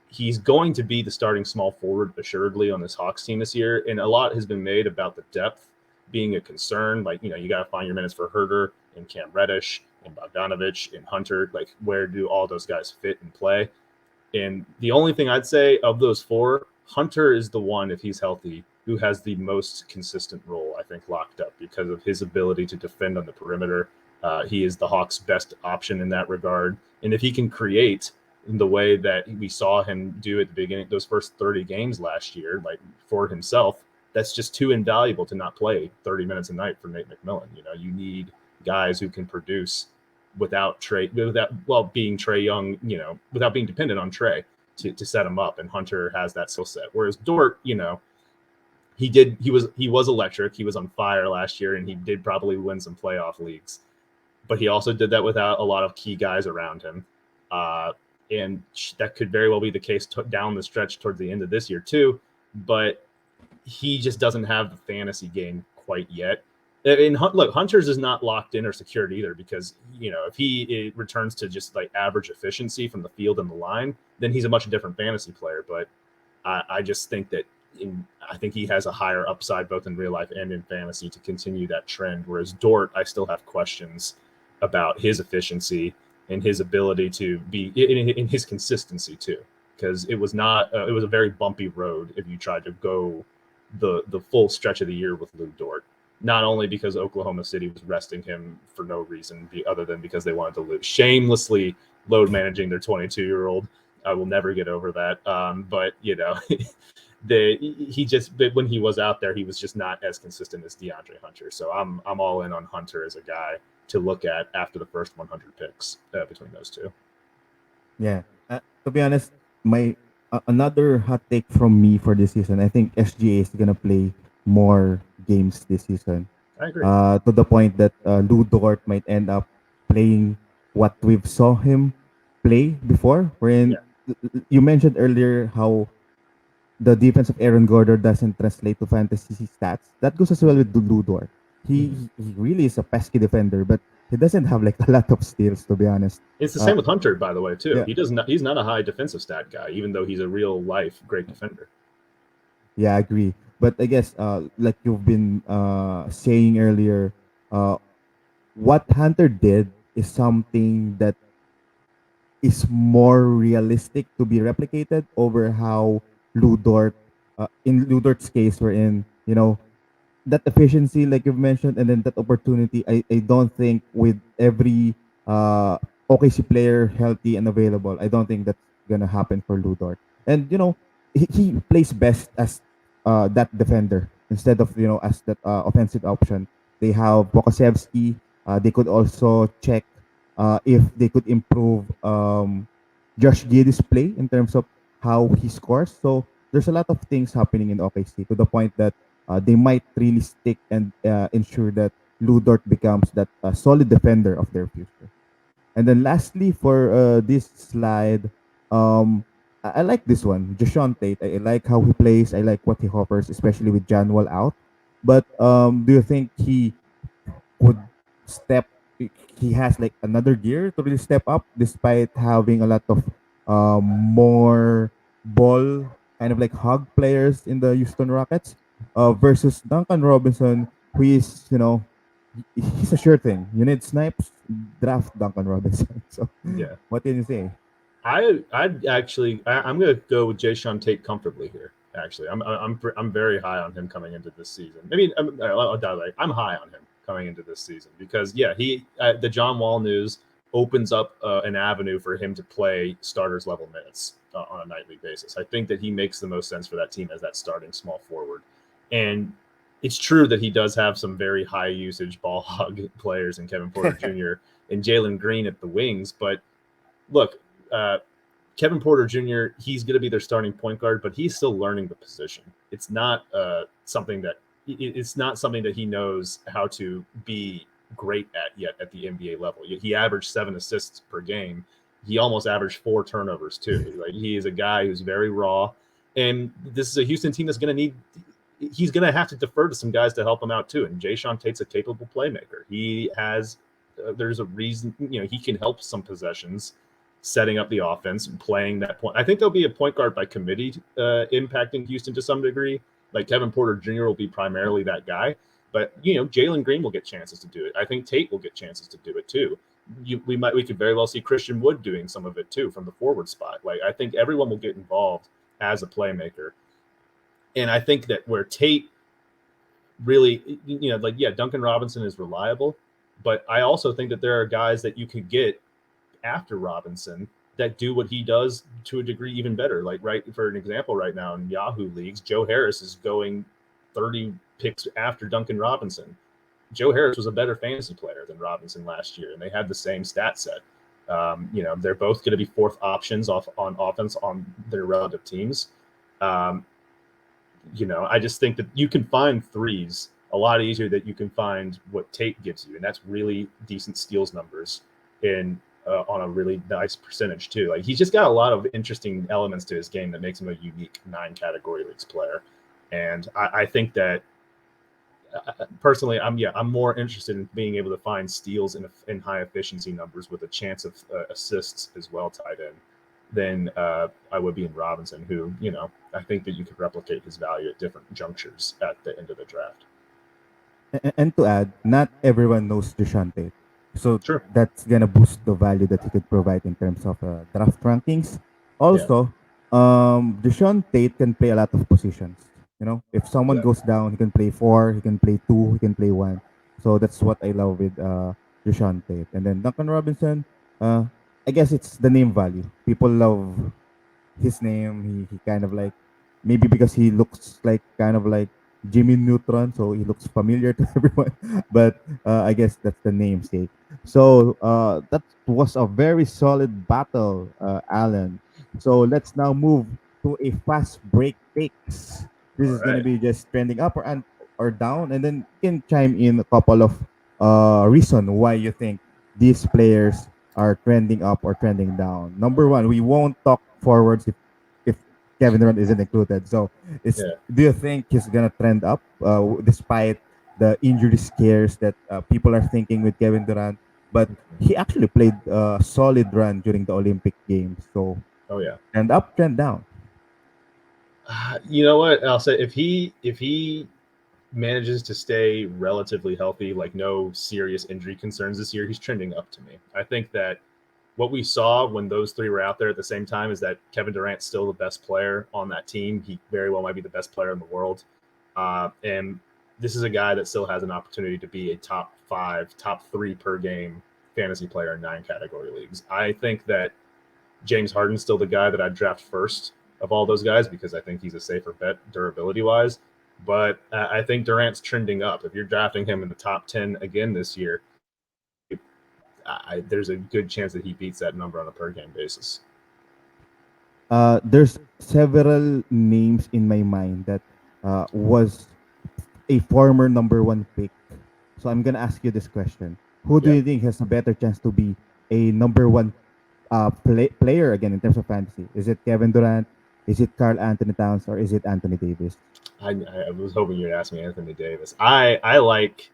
He's going to be the starting small forward assuredly on this Hawks team this year, and a lot has been made about the depth being a concern. You got to find your minutes for Herter and Cam Reddish and Bogdanovich and Hunter. Where do all those guys fit and play? And the only thing I'd say of those four, Hunter is the one, if he's healthy, who has the most consistent role, I think, locked up because of his ability to defend on the perimeter. He is the Hawks' best option in that regard. And if he can create in the way that we saw him do at the beginning, those first 30 games last year, for himself, that's just too invaluable to not play 30 minutes a night for Nate McMillan. You need guys who can produce without being Trae Young, without being dependent on Trae to set him up. And Hunter has that skill set. Whereas Dort, he was electric. He was on fire last year, and he did probably win some playoff leagues. But he also did that without a lot of key guys around him. And that could very well be the case down the stretch towards the end of this year too. But he just doesn't have the fantasy game quite yet. And look, Hunter's is not locked in or secured either, because if he returns to just average efficiency from the field and the line, then he's a much different fantasy player. But I just think that I think he has a higher upside both in real life and in fantasy to continue that trend. Whereas Dort, I still have questions about his efficiency and his ability to be in his consistency too, because it was a very bumpy road if you tried to go the full stretch of the year with Lou Dort. Not only because Oklahoma City was resting him for no reason other than because they wanted to shamelessly load managing their 22-year-old. I will never get over that. But when he was out there, he was just not as consistent as DeAndre Hunter. So I'm all in on Hunter as a guy to look at after the first 100 picks between those two. Yeah. To be honest, my another hot take from me for this season, I think SGA is gonna play more games this season. I agree. To the point that Lou Dort might end up playing what we've saw him play before. Wherein you mentioned earlier how the defense of Aaron Gordon doesn't translate to fantasy stats. That goes as well with Ludor. He really is a pesky defender, but he doesn't have like a lot of steals, to be honest. It's the Uh, same with Hunter, by the way, too. yeah, He does not. He's not a high defensive stat guy, even though he's a real life great defender. yeah, I agree. But I guess, like you've been saying earlier, uh, what Hunter did is something that is more realistic to be replicated over how Ludort, in Ludort's case, we're in, that efficiency, like you've mentioned, and then that opportunity. I don't think with every OKC player healthy and available, I don't think that's gonna happen for Ludort. And he plays best as that defender instead of as that offensive option. They have Bokosevsky. They could also check if they could improve Josh Giddey's play in terms of how he scores. So there's a lot of things happening in OKC to the point that they might really stick and ensure that Ludort becomes that solid defender of their future. And then lastly, for this slide, I like this one, Jashon Tate. I like how he plays. I like what he offers, especially with John Wall out. But do you think he would step? He has like another gear to really step up, despite having a lot of more ball kind of like hog players in the Houston Rockets, versus Duncan Robinson, who is he's a sure thing. You need snipes, draft Duncan Robinson. So, Yeah. what can you say? I'm going to go with Jashon Tate comfortably here. Actually, I'm very high on him coming into this season. I mean, I'm high on him coming into this season because the John Wall news opens up an avenue for him to play starters level minutes on a nightly basis. I think that he makes the most sense for that team as that starting small forward. And it's true that he does have some very high usage ball hog players in Kevin Porter Jr. and Jalen Green at the wings. But look, Kevin Porter Jr., he's going to be their starting point guard, but he's still learning the position. It's not something that he knows how to be great at yet at the NBA level. He averaged 7 assists per game. He almost averaged 4 turnovers too. Like, he is a guy who's very raw, and this is a Houston team that's going to need. He's going to have to defer to some guys to help him out too. And Jashon Tate's a capable playmaker. He has. There's a reason. He can help some possessions, setting up the offense, playing that point. I think there'll be a point guard by committee impacting Houston to some degree. Like Kevin Porter Jr. will be primarily that guy, but Jalen Green will get chances to do it. I think Tate will get chances to do it too. We could very well see Christian Wood doing some of it too from the forward spot. Like, I think everyone will get involved as a playmaker, and I think that where Tate really, Duncan Robinson is reliable, but I also think that there are guys that you could get after Robinson that do what he does to a degree even better. Like, right, for an example, right now in Yahoo leagues, Joe Harris is going 30 picks after Duncan Robinson. Joe Harris was a better fantasy player than Robinson last year, and they had the same stat set. They're both going to be fourth options on offense on their relative teams. I just think that you can find threes a lot easier than you can find what Tate gives you, and that's really decent steals numbers on a really nice percentage too. Like, he's just got a lot of interesting elements to his game that makes him a unique 9 category leagues player. And I think that personally, I'm more interested in being able to find steals in high efficiency numbers with a chance of assists as well tied in than I would be in Robinson, who, I think that you could replicate his value at different junctures at the end of the draft. And to add, not everyone knows Jashon Tate. So Sure. that's gonna boost the value that he could provide in terms of draft rankings. Also, Jashon Tate can play a lot of positions. If someone goes down, he can play 4, he can play 2, he can play 1. So that's what I love with Jashon Tate. And then Duncan Robinson, I guess it's the name value. People love his name. He kind of like, maybe because he looks like kind of like Jimmy Neutron, so he looks familiar to everyone. But I guess that's the namesake. So that was a very solid battle, Alan. So let's now move to a fast break takes. This is going to be just trending up or down, and then you can chime in a couple of reason why you think these players are trending up or trending down. Number one, we won't talk forwards if Kevin Durant isn't included. So, Yeah. do you think he's gonna trend up despite the injury scares that people are thinking with Kevin Durant? But he actually played a solid run during the Olympic Games. So, Oh yeah. trend up, trend down. You know what? I'll say if he manages to stay relatively healthy, like no serious injury concerns this year, he's trending up to me. I think that what we saw when those three were out there at the same time is that Kevin Durant's still the best player on that team. He very well might be the best player in the world. And this is a guy that still has an opportunity to be a top 5, top 3 per game fantasy player in 9 category leagues. I think that James Harden's still the guy that I'd draft first of all those guys because I think he's a safer bet durability wise. But I think Durant's trending up. If you're drafting him in the top 10 again this year, there's a good chance that he beats that number on a per game basis. There's several names in my mind that was a former number one pick. So I'm gonna ask you this question: who do Yeah. you think has a better chance to be a number one player again in terms of fantasy? Is it Kevin Durant? Is it Carl Anthony Towns? Or is it Anthony Davis? I was hoping you'd ask me Anthony Davis. I like,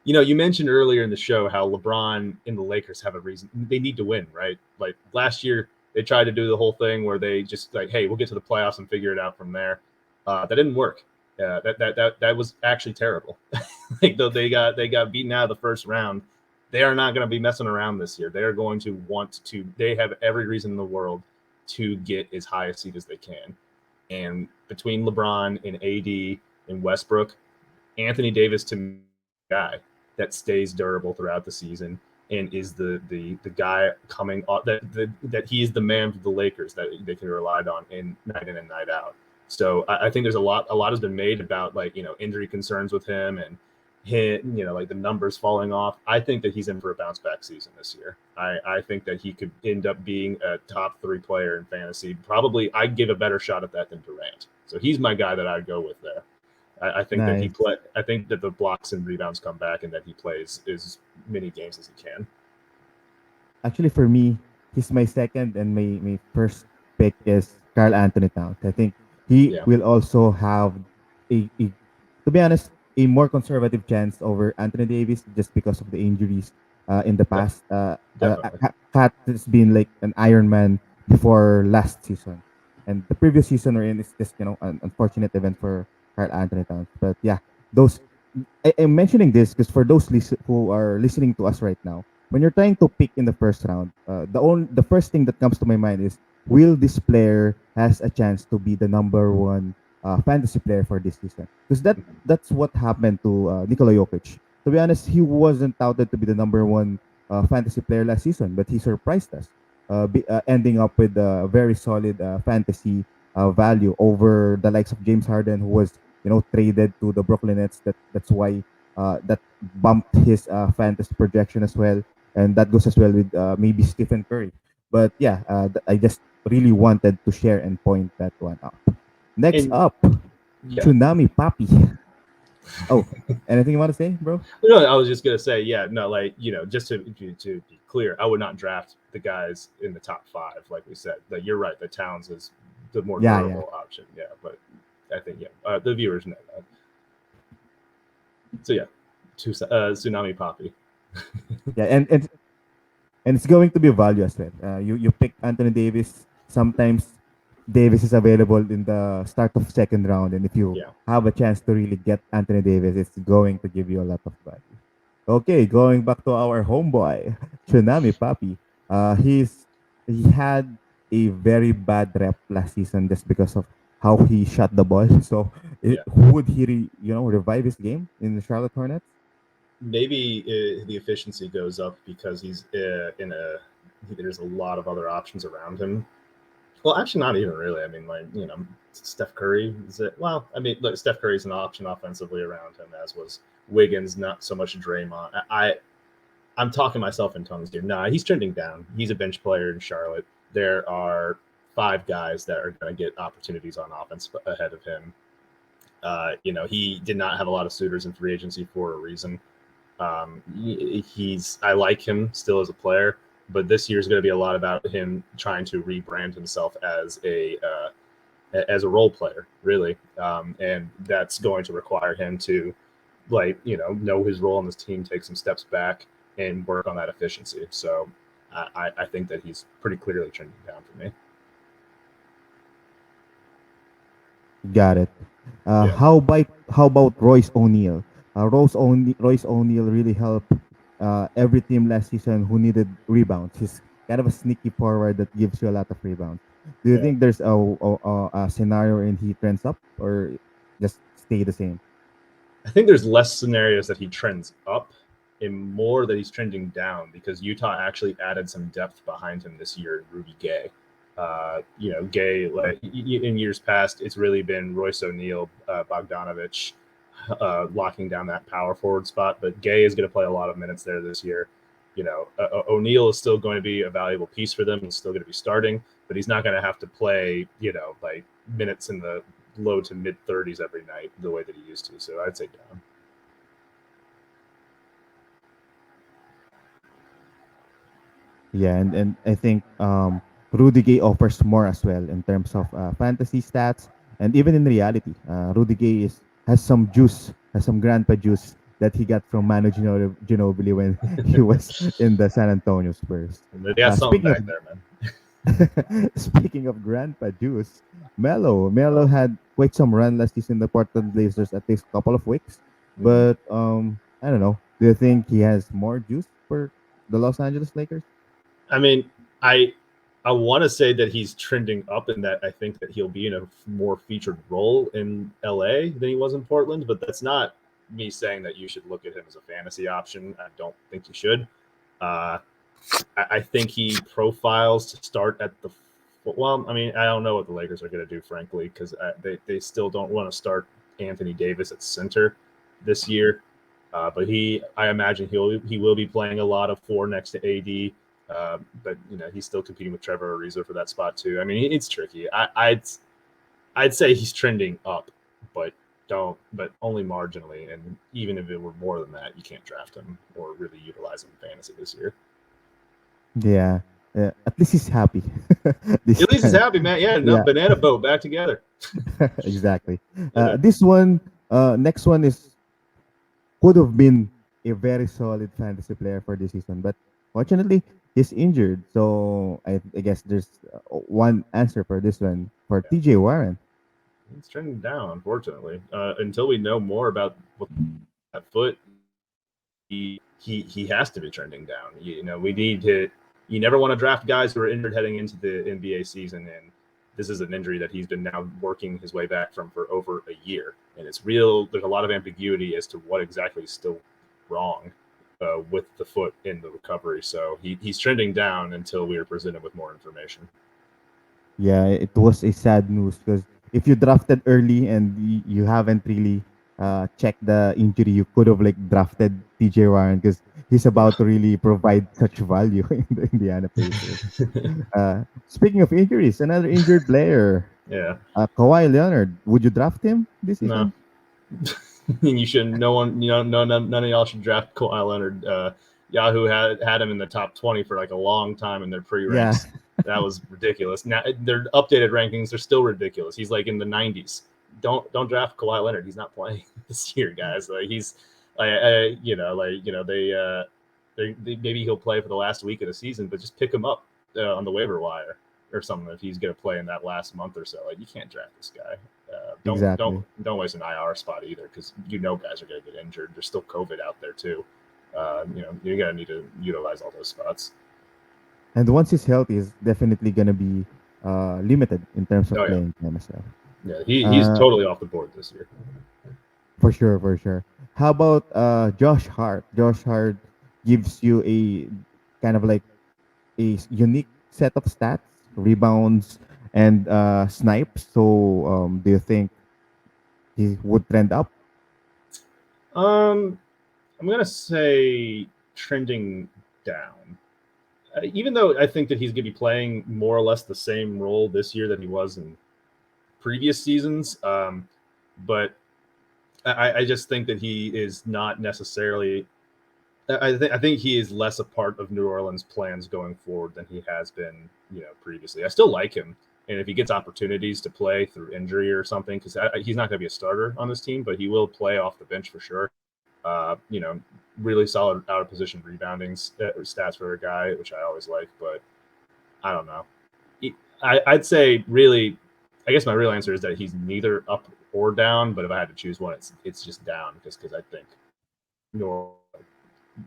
you mentioned earlier in the show how LeBron and the Lakers have a reason. They need to win, right? Like last year, they tried to do the whole thing where they just like, hey, we'll get to the playoffs and figure it out from there. That didn't work. That was actually terrible. Like though they got beaten out of the first round, they are not going to be messing around this year. They are going to want to. They have every reason in the world to get as high a seed as they can. And between LeBron and AD and Westbrook, Anthony Davis to me, guy that stays durable throughout the season and is the guy coming off that he is the man for the Lakers that they can rely on in and night out. So I think there's a lot has been made about like injury concerns with him and like the numbers falling off. I think that he's in for a bounce back season this year. I think that he could end up being a top 3 player in fantasy. Probably I'd give a better shot at that than Durant. So he's my guy that I'd go with there. I think that Nice. I think that the blocks and rebounds come back, and that he plays as many games as he can. Actually, for me, he's my second, and my first pick is Carl Anthony Towns. I think he Yeah. will also have to be honest, a more conservative chance over Anthony Davis just because of the injuries in the Yeah, past. definitely. Cat has been like an Iron Man before last season, and the previous season we're in is just an unfortunate event for Carl Anthony Towns. But yeah, those I'm mentioning this because for those who are listening to us right now, when you're trying to pick in the first round, the first thing that comes to my mind is, will this player has a chance to be the number one fantasy player for this season? Because that's what happened to Nikola Jokic. To be honest, he wasn't touted to be the number one fantasy player last season, but he surprised us, ending up with a very solid fantasy value over the likes of James Harden, who was traded to the Brooklyn Nets. That's why that bumped his fantasy projection as well, and that goes as well with maybe Stephen Curry. But yeah, I just really wanted to share and point that one out. Next And up, yeah, Tsunami Papi. Oh, anything you want to say, bro? no, I was just gonna say, yeah, no, like just to be clear, I would not draft the guys in the top 5, like we said. Like you're right, the Towns is the more Yeah, durable option. Yeah, but I think the viewers know that. So yeah, Tsunami Poppy. yeah, and it's going to be a value as well. You pick Anthony Davis. Sometimes Davis is available in the start of second round, and if you Yeah, have a chance to really get Anthony Davis, it's going to give you a lot of value. Okay, going back to our homeboy, Tsunami Papi. He had a very bad rep last season just because of how he shot the ball. So, yeah. would he, revive his game in the Charlotte Hornets? Maybe the efficiency goes up because he's in a. There's a lot of other options around him. Well, actually, not even really. I mean, like Steph Curry is it? Well, I mean, look, Steph Curry's an option offensively around him, as was Wiggins. Not so much Draymond. I'm talking myself in tongues here. Nah, he's trending down. He's a bench player in Charlotte. There are 5 guys that are going to get opportunities on offense ahead of him. He did not have a lot of suitors in free agency for a reason. I like him still as a player, but this year is going to be a lot about him trying to rebrand himself as a as a role player, really. And that's going to require him to, know his role on this team, take some steps back, and work on that efficiency. So I think that he's pretty clearly trending down for me. Got it. Yeah. How about Royce O'Neill? Royce O'Neill really helped every team last season who needed rebounds. He's kind of a sneaky forward that gives you a lot of rebounds. Do you Yeah. think there's a scenario and he trends up or just stay the same? I think there's less scenarios that he trends up and more that he's trending down because Utah actually added some depth behind him this year in Rudy Gay. Gay, in years past, it's really been Royce O'Neill, Bogdanovich, locking down that power forward spot. But Gay is going to play a lot of minutes there this year. O'Neill is still going to be a valuable piece for them. He's still going to be starting, but he's not going to have to play, minutes in the low to mid 30s every night the way that he used to. So I'd say down. Yeah, and I think Rudy Gay offers more as well in terms of fantasy stats and even in reality. Rudy Gay has some juice, has some grandpa juice that he got from Manu Ginobili when he was in the San Antonio Spurs. They got something Speaking back of there, man. speaking of grandpa juice, Melo had quite some run last season in the Portland Blazers at least a couple of weeks. But I don't know. Do you think he has more juice for the Los Angeles Lakers? I mean, I want to say that he's trending up and that I think that he'll be in a more featured role in LA than he was in Portland, but that's not me saying that you should look at him as a fantasy option. I don't think you should. I think he profiles to start at the well. I mean, I don't know what the Lakers are going to do, frankly, because they still don't want to start Anthony Davis at center this year. But I imagine he will be playing a lot of 4 next to AD. But he's still competing with Trevor Ariza for that spot too. I mean, it's tricky. I'd say he's trending up, but only marginally. And even if it were more than that, you can't draft him or really utilize him in fantasy this year. Yeah. At least he's happy. At least he's happy, man. Yeah, no, Yeah. banana boat back together. Exactly. Yeah. This one, next one could have been a very solid fantasy player for this season, but fortunately, he's injured. So I guess there's one answer for this one for TJ Warren. He's trending down, unfortunately. Until we know more about that foot, he has to be trending down. We need to. You never want to draft guys who are injured heading into the NBA season, and this is an injury that he's been now working his way back from for over a year, and it's real. There's a lot of ambiguity as to what exactly is still wrong with the foot in the recovery. So he's trending down until we are presented with more information. Yeah, it was a sad news because if you drafted early and you haven't really checked the injury, you could have drafted TJ Warren because he's about to really provide such value in the Indiana Pacers. Speaking of injuries, another injured player. Yeah. Kawhi Leonard. Would you draft him this season? No. You shouldn't. No one. None of y'all should draft Kawhi Leonard. Yahoo had him in the top 20 for a long time in their pre-ranks. Yeah. That was ridiculous. Now their updated rankings are still ridiculous. He's in the 90s. Don't draft Kawhi Leonard. He's not playing this year, guys. He's they maybe he'll play for the last week of the season, but just pick him up on the waiver wire or something if he's going to play in that last month or so. You can't draft this guy. Don't waste an IR spot either because guys are going to get injured. There's still COVID out there too. You're going to need to utilize all those spots. And once he's healthy, he's definitely going to be limited in terms of playing time as well. Yeah, he's totally off the board this year. For sure. How about Josh Hart? Josh Hart gives you a kind of a unique set of stats, rebounds, and snipes. So do you think he would trend up? I'm gonna say trending down. Even though I think that he's going to be playing more or less the same role this year that he was in previous seasons, but I just think that he is not necessarily. I think he is less a part of New Orleans' plans going forward than he has been, previously. I still like him, And if he gets opportunities to play through injury or something, because he's not going to be a starter on this team, but he will play off the bench for sure. Really solid out of position rebounding stats for a guy, which I always like. But I don't know. I'd say really, I guess my real answer is that he's neither up or down. But if I had to choose one, it's just down, just because I think nor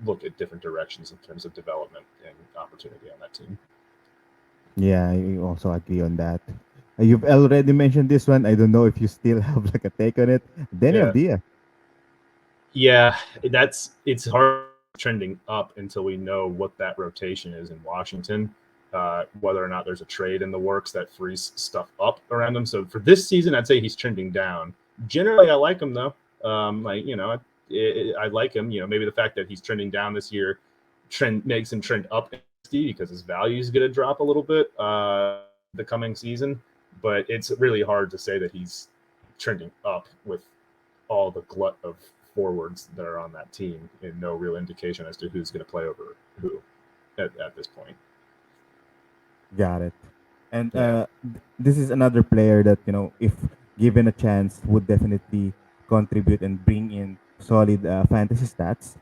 look at different directions in terms of development and opportunity on that team. Yeah, I also agree on that. You've already mentioned this one. I don't know if you still have like a take on it. Denny Abdia. Yeah, it's hard trending up until we know what that rotation is in Washington. Whether or not there's a trade in the works that frees stuff up around him. So for this season, I'd say he's trending down. Generally, I like him though. I like him. Maybe the fact that he's trending down this year makes him trend up because his value is going to drop a little bit the coming season. But it's really hard to say that he's trending up with all the glut of forwards that are on that team and no real indication as to who's going to play over who at this point. Got it. And this is another player that, if given a chance, would definitely contribute and bring in solid fantasy stats.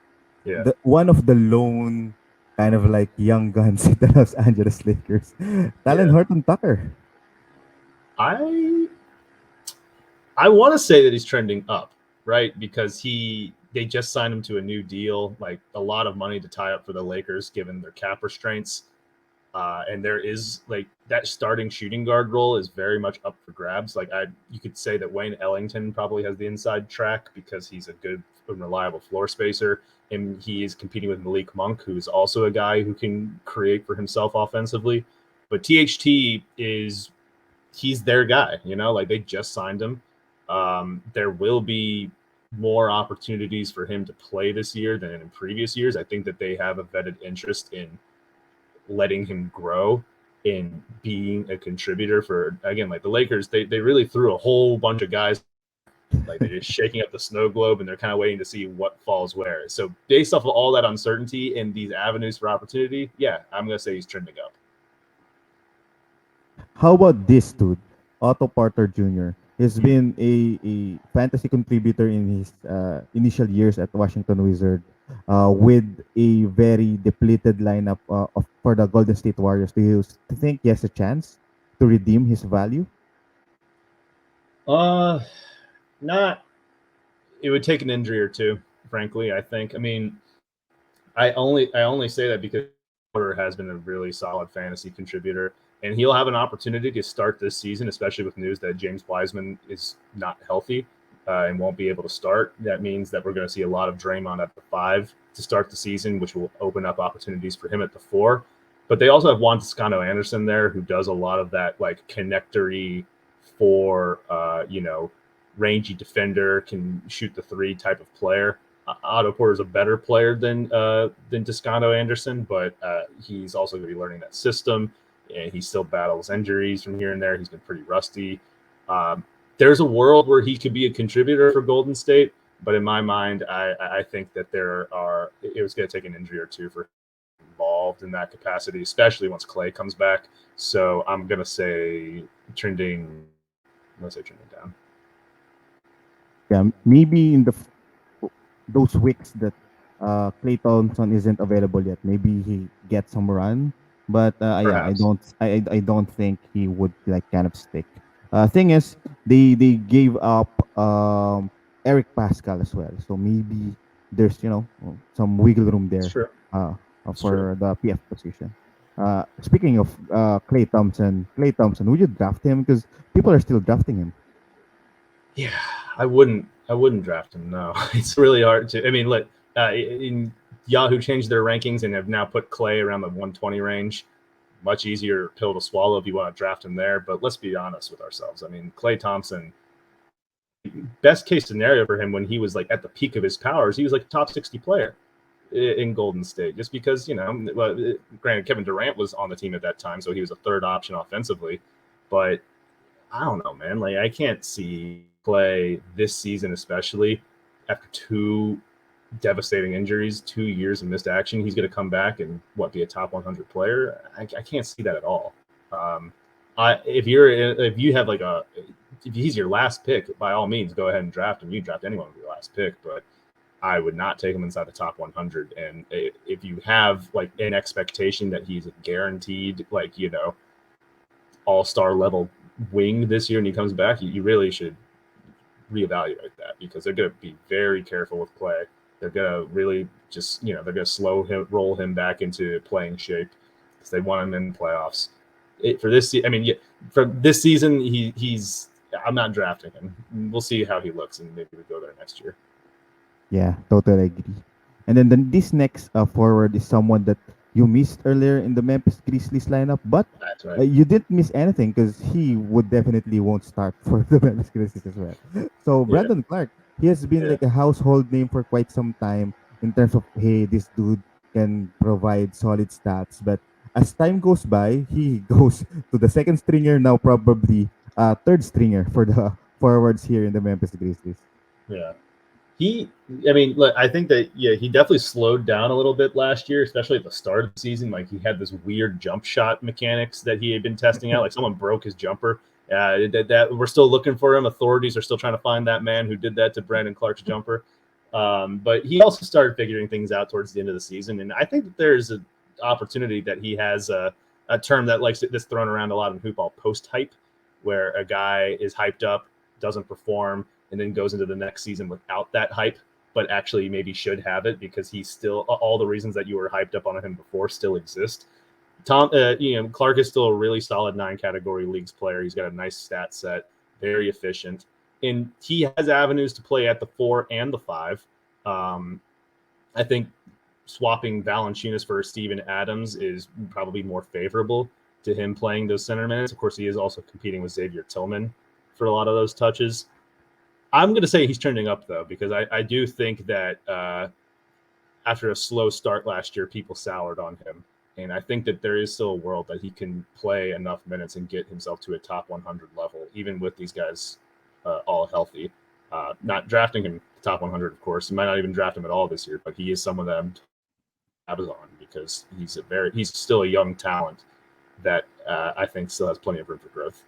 Yeah. One of the lone kind of like young guns in the Los Angeles Lakers, Horton Tucker. I want to say that he's trending up, right? Because they just signed him to a new deal, like a lot of money to tie up for the Lakers, given their cap restraints. And there is like that starting shooting guard role is very much up for grabs. Like you could say that Wayne Ellington probably has the inside track because he's a good and reliable floor spacer. And he is competing with Malik Monk, who's also a guy who can create for himself offensively. But THT he's their guy, like they just signed him. There will be more opportunities for him to play this year than in previous years. I think that they have a vetted interest in letting him grow in being a contributor for, again, like the Lakers, they really threw a whole bunch of guys, like they're just shaking up the snow globe and they're kind of waiting to see what falls where. So based off of all that uncertainty and these avenues for opportunity, I'm going to say he's trending up. How about this dude, Otto Parker Jr.? He's been a fantasy contributor in his initial years at Washington Wizards with a very depleted lineup for the Golden State Warriors. Do you think he has a chance to redeem his value? Not. It would take an injury or two, frankly. I think. I mean, I only say that because Porter has been a really solid fantasy contributor, and he'll have an opportunity to start this season, especially with news that James Wiseman is not healthy and won't be able to start. That means that we're going to see a lot of Draymond at the 5 to start the season, which will open up opportunities for him at the 4. But they also have Juan Toscano Anderson there, who does a lot of that like connectory for rangy defender, can shoot the 3 type of player. Otto Porter is a better player than Toscano Anderson, but he's also going to be learning that system, and he still battles injuries from here and there. He's been pretty rusty. There's a world where he could be a contributor for Golden State, but in my mind, I think that it was going to take an injury or two for him involved in that capacity, especially once Klay comes back. So I'm going to say trending down. Yeah, maybe in those weeks that Klay Thompson isn't available yet, maybe he gets some run. But I don't think he would like kind of stick. Thing is, they gave up Eric Pascal as well, so maybe there's some wiggle room there for the PF position. Speaking of Klay Thompson, would you draft him? Because people are still drafting him. Yeah, I wouldn't draft him. No, it's really hard to. I mean, in Yahoo changed their rankings and have now put Klay around the 120 range. Much easier pill to swallow if you want to draft him there. But let's be honest with ourselves. I mean, Klay Thompson, best case scenario for him when he was like at the peak of his powers, he was like a top 60 player in Golden State, just because, granted, Kevin Durant was on the team at that time, so he was a third option offensively. But I don't know, man. Like, I can't see Klay this season, especially after 2 devastating injuries, 2 years of missed action. He's going to come back and be a top 100 player. I can't see that at all. if you have if he's your last pick, by all means, go ahead and draft him. You draft anyone with your last pick, but I would not take him inside the top 100. And if you have like an expectation that he's a guaranteed, all-star level wing this year and he comes back, you really should reevaluate that, because they're going to be very careful with Klay. They're going to really just, they're going to roll him back into playing shape because they want him in the playoffs. For this season, he's. I'm not drafting him. We'll see how he looks, and maybe we'll go there next year. Yeah, totally agree. And then this next forward is someone that you missed earlier in the Memphis Grizzlies lineup, but That's right. you didn't miss anything because he would definitely won't start for the Memphis Grizzlies as well. So Brandon Clark, he has been like a household name for quite some time in terms of, hey, this dude can provide solid stats. But as time goes by, he goes to the second stringer, now probably third stringer for the forwards here in the Memphis Grizzlies. Yeah. I think that, he definitely slowed down a little bit last year, especially at the start of the season. Like, he had this weird jump shot mechanics that he had been testing out. Like, someone broke his jumper. That we're still looking for him. Authorities are still trying to find that man who did that to Brandon Clark's jumper. But he also started figuring things out towards the end of the season. And I think that there's an opportunity that he has a term that's thrown around a lot in HoopBall, post-hype, where a guy is hyped up, doesn't perform, and then goes into the next season without that hype, but actually maybe should have it because he's still, all the reasons that you were hyped up on him before still exist. Clark is still a really solid 9-category leagues player. He's got a nice stat set, very efficient, and he has avenues to play at the 4 and the 5. I think swapping Valanciunas for Steven Adams is probably more favorable to him playing those center minutes. Of course, he is also competing with Xavier Tillman for a lot of those touches. I'm going to say he's trending up, though, because I do think that after a slow start last year, people soured on him. And I think that there is still a world that he can play enough minutes and get himself to a top 100 level, even with these guys all healthy. Not drafting him top 100, of course. You might not even draft him at all this year, but he is someone that I'm on because he's still a young talent that I think still has plenty of room for growth.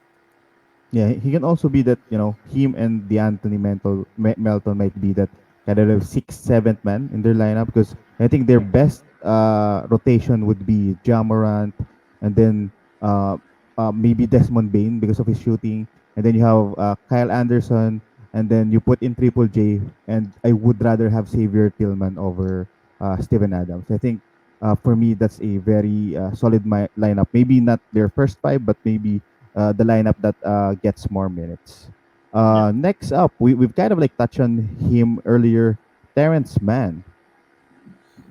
Yeah, he can also be that, him and DeAnthony Melton might be that kind of 6th, 7th man in their lineup, because I think their best rotation would be Ja Morant, and then maybe Desmond Bane because of his shooting, and then you have Kyle Anderson, and then you put in Triple J, and I would rather have Xavier Tillman over Steven Adams. I think for me, that's a very solid lineup. Maybe not their first 5, but maybe the lineup that gets more minutes. Next up, we've kind of touched on him earlier, Terrence Mann.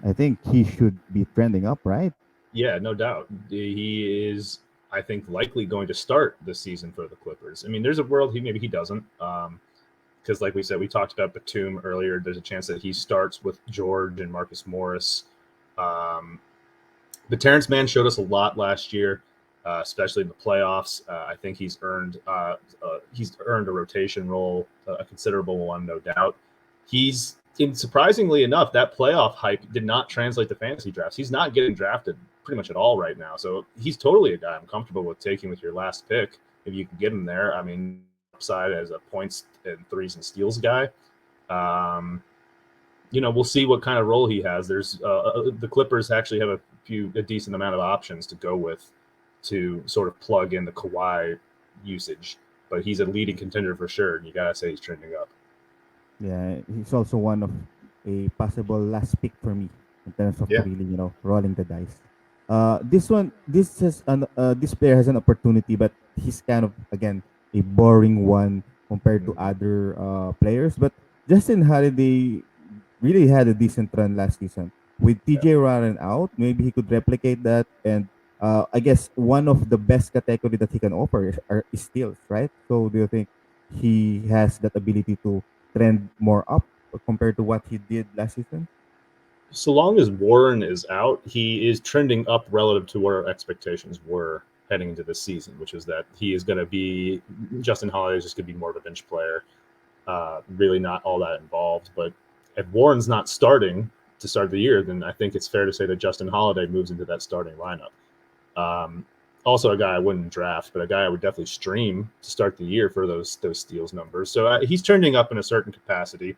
I think he should be trending up, right? Yeah, no doubt. He is, I think, likely going to start this season for the Clippers. I mean, there's a world maybe he doesn't. Because like we said, we talked about Batum earlier. There's a chance that he starts with George and Marcus Morris. But Terrence Mann showed us a lot last year. Especially in the playoffs. I think he's earned a rotation role, a considerable one, no doubt. Surprisingly enough, that playoff hype did not translate to fantasy drafts. He's not getting drafted pretty much at all right now. So he's totally a guy I'm comfortable with taking with your last pick if you can get him there. I mean, upside as a points and threes and steals guy. We'll see what kind of role he has. There's the Clippers actually have a decent amount of options to go with to sort of plug in the Kawhi usage, but he's a leading contender for sure, and you gotta say he's trending up. Yeah, he's also one of a possible last pick for me in terms of really, rolling the dice. This player has an opportunity, but he's kind of again a boring one compared to other players. But Justin Holiday really had a decent run last season. With TJ Warren out, maybe he could replicate that, and I guess one of the best category that he can offer is steals, right? So do you think he has that ability to trend more up compared to what he did last season? So long as Warren is out, he is trending up relative to what our expectations were heading into this season, which is that he is going to be, Justin Holiday is just going to be more of a bench player, really not all that involved. But if Warren's not starting to start the year, then I think it's fair to say that Justin Holiday moves into that starting lineup. Also, a guy I wouldn't draft, but a guy I would definitely stream to start the year for those steals numbers. So he's trending up in a certain capacity.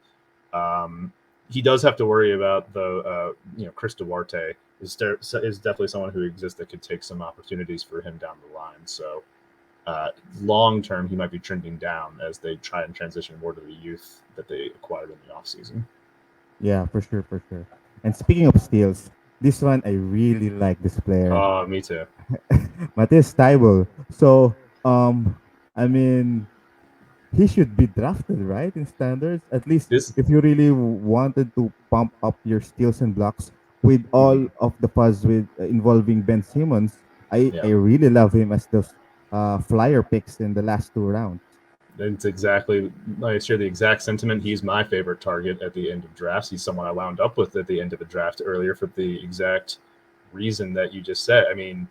He does have to worry about the Chris Duarte is definitely someone who exists that could take some opportunities for him down the line. So long term, he might be trending down as they try and transition more to the youth that they acquired in the offseason. Yeah, for sure, for sure. And speaking of steals, this one I really like this player. Oh, me too. Matisse Thybulle. So, I mean, he should be drafted, right, in standards. At least This if you really wanted to pump up your steals and blocks with all of the fuzz with involving Ben Simmons, I yeah. really love him as those flyer picks in the last 2 rounds. It's exactly, I share the exact sentiment. He's my favorite target at the end of drafts. He's someone I wound up with at the end of the draft earlier for the exact reason that you just said. I mean,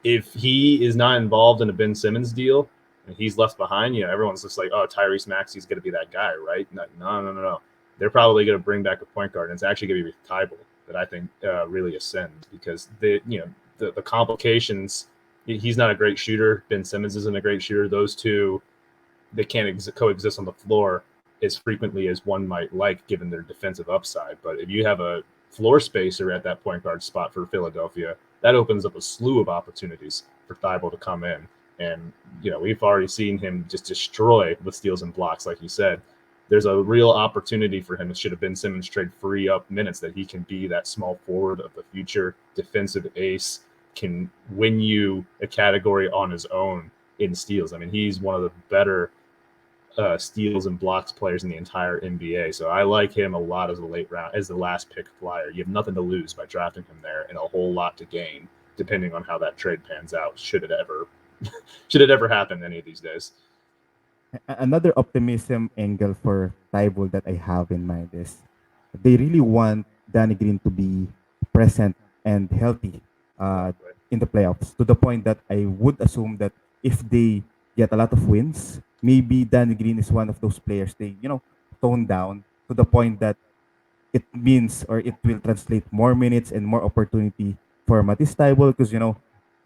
if he is not involved in a Ben Simmons deal and he's left behind, everyone's just like, oh, Tyrese Maxey's going to be that guy, right? No. They're probably going to bring back a point guard, and it's actually going to be with Thybulle that I think really ascends because the complications. He's not a great shooter. Ben Simmons isn't a great shooter. Those two, they can't coexist on the floor as frequently as one might like, given their defensive upside. But if you have a floor spacer at that point guard spot for Philadelphia, that opens up a slew of opportunities for Thybulle to come in. And, we've already seen him just destroy with steals and blocks, like you said. There's a real opportunity for him. It should have been Simmons trade free up minutes that he can be that small forward of the future, defensive ace, can win you a category on his own in steals. I mean, he's one of the better steals and blocks players in the entire NBA. So I like him a lot as a late round, as the last pick flyer. You have nothing to lose by drafting him there and a whole lot to gain, depending on how that trade pans out. Should it ever happen any of these days? Another optimism angle for Thybulle that I have in mind is they really want Danny Green to be present and healthy in the playoffs, to the point that I would assume that if they get a lot of wins, maybe Danny Green is one of those players they tone down to the point that it means, or it will translate more minutes and more opportunity for Matisse Thybulle, because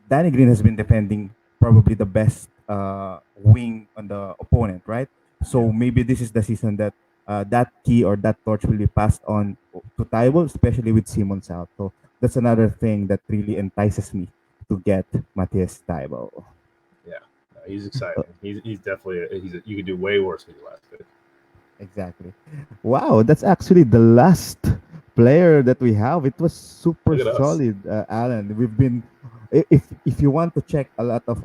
Danny Green has been defending probably the best wing on the opponent, right? So maybe this is the season that that key or that torch will be passed on to Thybulle, especially with Simmons out. So that's another thing that really entices me to get Matisse Thybulle. Yeah, he's exciting. He's definitely you could do way worse with your last pick. Exactly. Wow, that's actually the last player that we have. It was super Look at us. solid, Alan. We've been, if you want to check a lot of,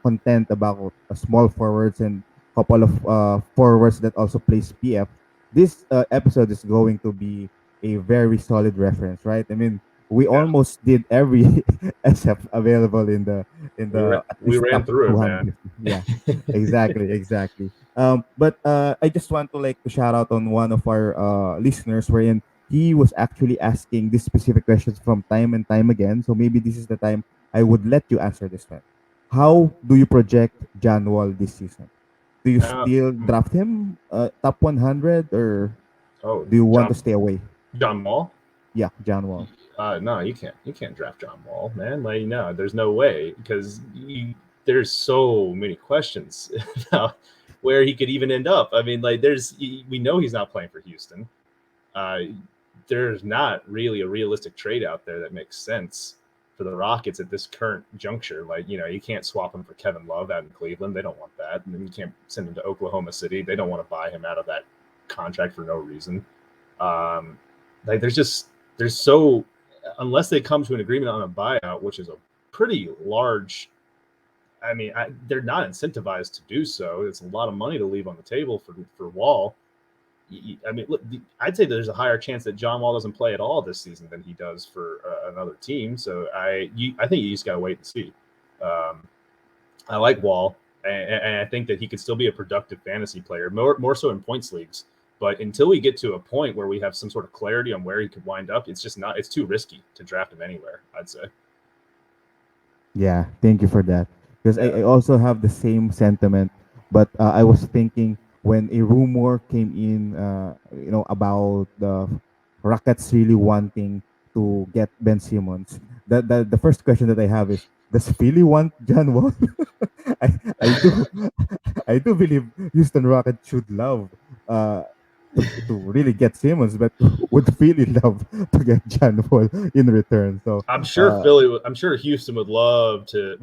content about small forwards and couple of forwards that also plays PF, this episode is going to be a very solid reference, right? I mean, we almost did every SF available in the at We least ran top through it, 250. Yeah, exactly. But I just want to like to shout out on one of our listeners, wherein he was actually asking these specific questions from time and time again. So maybe this is the time I would let you answer this one. How do you project John Wall this season? Do you still draft him top 100, or do you want to stay away? John Wall? Yeah, John Wall. No, you can't. You can't draft John Wall, man. Like, no, there's no way, because there's so many questions about where he could even end up. I mean, like, we know he's not playing for Houston. There's not really a realistic trade out there that makes sense for the Rockets at this current juncture. Like, you can't swap him for Kevin Love out in Cleveland. They don't want that. And then you can't send him to Oklahoma City. They don't want to buy him out of that contract for no reason. Like, there's so, unless they come to an agreement on a buyout, which is a pretty large, I mean, they're not incentivized to do so. It's a lot of money to leave on the table for Wall. I mean, look, I'd say there's a higher chance that John Wall doesn't play at all this season than he does for another team. So I think you just got to wait and see. I like Wall, and I think that he could still be a productive fantasy player, more so in points leagues. But until we get to a point where we have some sort of clarity on where he could wind up, it's too risky to draft him anywhere, I'd say. Yeah, thank you for that. Because I also have the same sentiment, but I was thinking when a rumor came in, about the Rockets really wanting to get Ben Simmons, the first question that I have is, does Philly want John Wall? I, I do I do believe Houston Rockets should love uh to really get Simmons, but would Philly love to get John Wall in return? So I'm sure I'm sure Houston would love to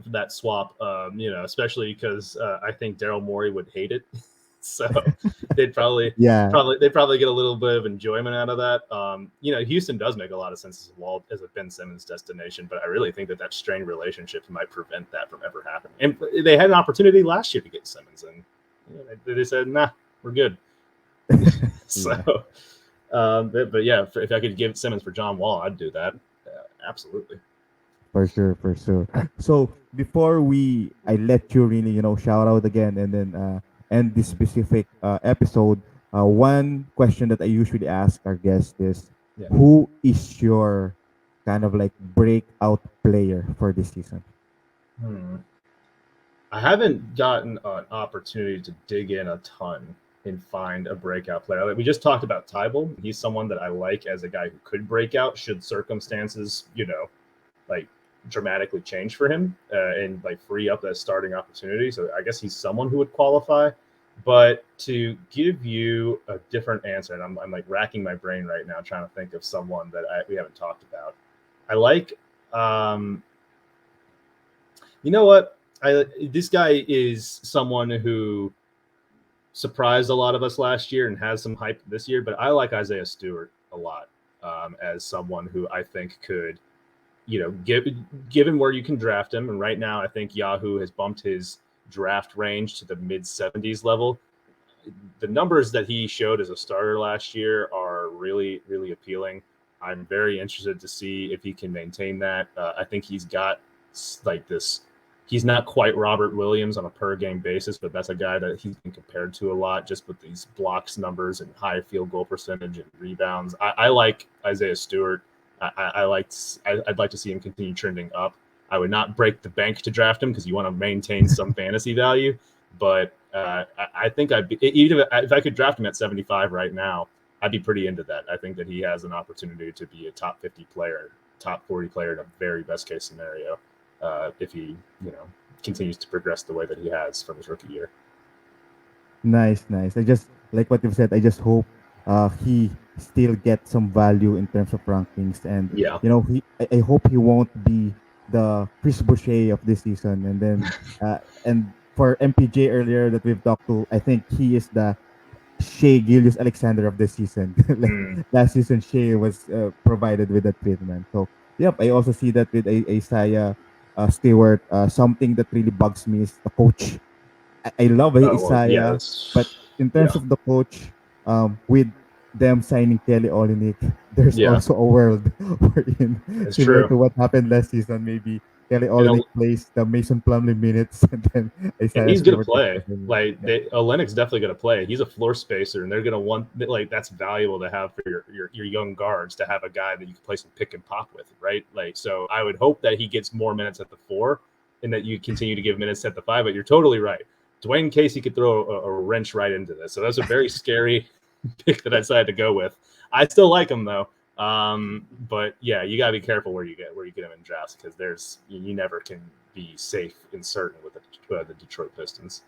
that swap. Especially because I think Daryl Morey would hate it. So they'd probably yeah, they'd probably get a little bit of enjoyment out of that. Houston does make a lot of sense as a Ben Simmons destination, but I really think that strained relationship might prevent that from ever happening. And they had an opportunity last year to get Simmons, and they said, "Nah, we're good." So, yeah. but yeah, if I could give Simmons for John Wall, I'd do that. Absolutely. For sure, for sure. So before I let you really, shout out again and then end this specific episode, one question that I usually ask our guests is, Yeah. who is your kind of like breakout player for this season? I haven't gotten an opportunity to dig in a ton and find a breakout player. Like we just talked about Tybal. He's someone that I like as a guy who could break out should circumstances, like dramatically change for him and like free up that starting opportunity. So I guess he's someone who would qualify. But to give you a different answer, and I'm like racking my brain right now trying to think of someone that we haven't talked about. I like, you know what? This guy is someone who surprised a lot of us last year and has some hype this year, but I like Isaiah Stewart a lot as someone who I think could, given where you can draft him. And right now, I think Yahoo has bumped his draft range to the mid 70s level. The numbers that he showed as a starter last year are really, really appealing. I'm very interested to see if he can maintain that. I think he's got like this. He's not quite Robert Williams on a per game basis, but that's a guy that he's been compared to a lot just with these blocks numbers and high field goal percentage and rebounds. I like Isaiah Stewart. I'd like to see him continue trending up. I would not break the bank to draft him because you want to maintain some fantasy value, but I think I'd be, even if I could draft him at 75 right now, I'd be pretty into that. I think that he has an opportunity to be a top 50 player, top 40 player in a very best case scenario if he, continues to progress the way that he has from his rookie year. Nice, nice. I just like what you've said. I just hope he still gets some value in terms of rankings, and Yeah. I hope he won't be the Chris Boucher of this season. And then and for MPJ earlier that we've talked to, I think he is the Shea Gilius Alexander of this season. Like last season, Shea was provided with that treatment. So yep, I also see that with Isaiah Stewart. Something that really bugs me is the coach. I love Yeah, Isaiah, but in terms yeah. of the coach, with them signing Kelly Olynyk, there's Yeah. also a world wherein It's similar true. to what happened last season, maybe Kelly Olynyk plays the Mason Plumlee minutes, and then And Isaiah he's gonna Stewart is play. stepping in. Like Olenek's definitely gonna play. He's a floor spacer, and they're gonna want like that's valuable to have for your young guards to have a guy that you can play some pick and pop with, right? Like so, I would hope that he gets more minutes at the 4, and that you continue to give minutes at the 5. But you're totally right. Dwayne Casey could throw a wrench right into this, so that's a very scary pick that I decided to go with. I still like him though. But yeah, you gotta be careful where you get him in drafts because there's you never can be safe and certain with the Detroit Pistons.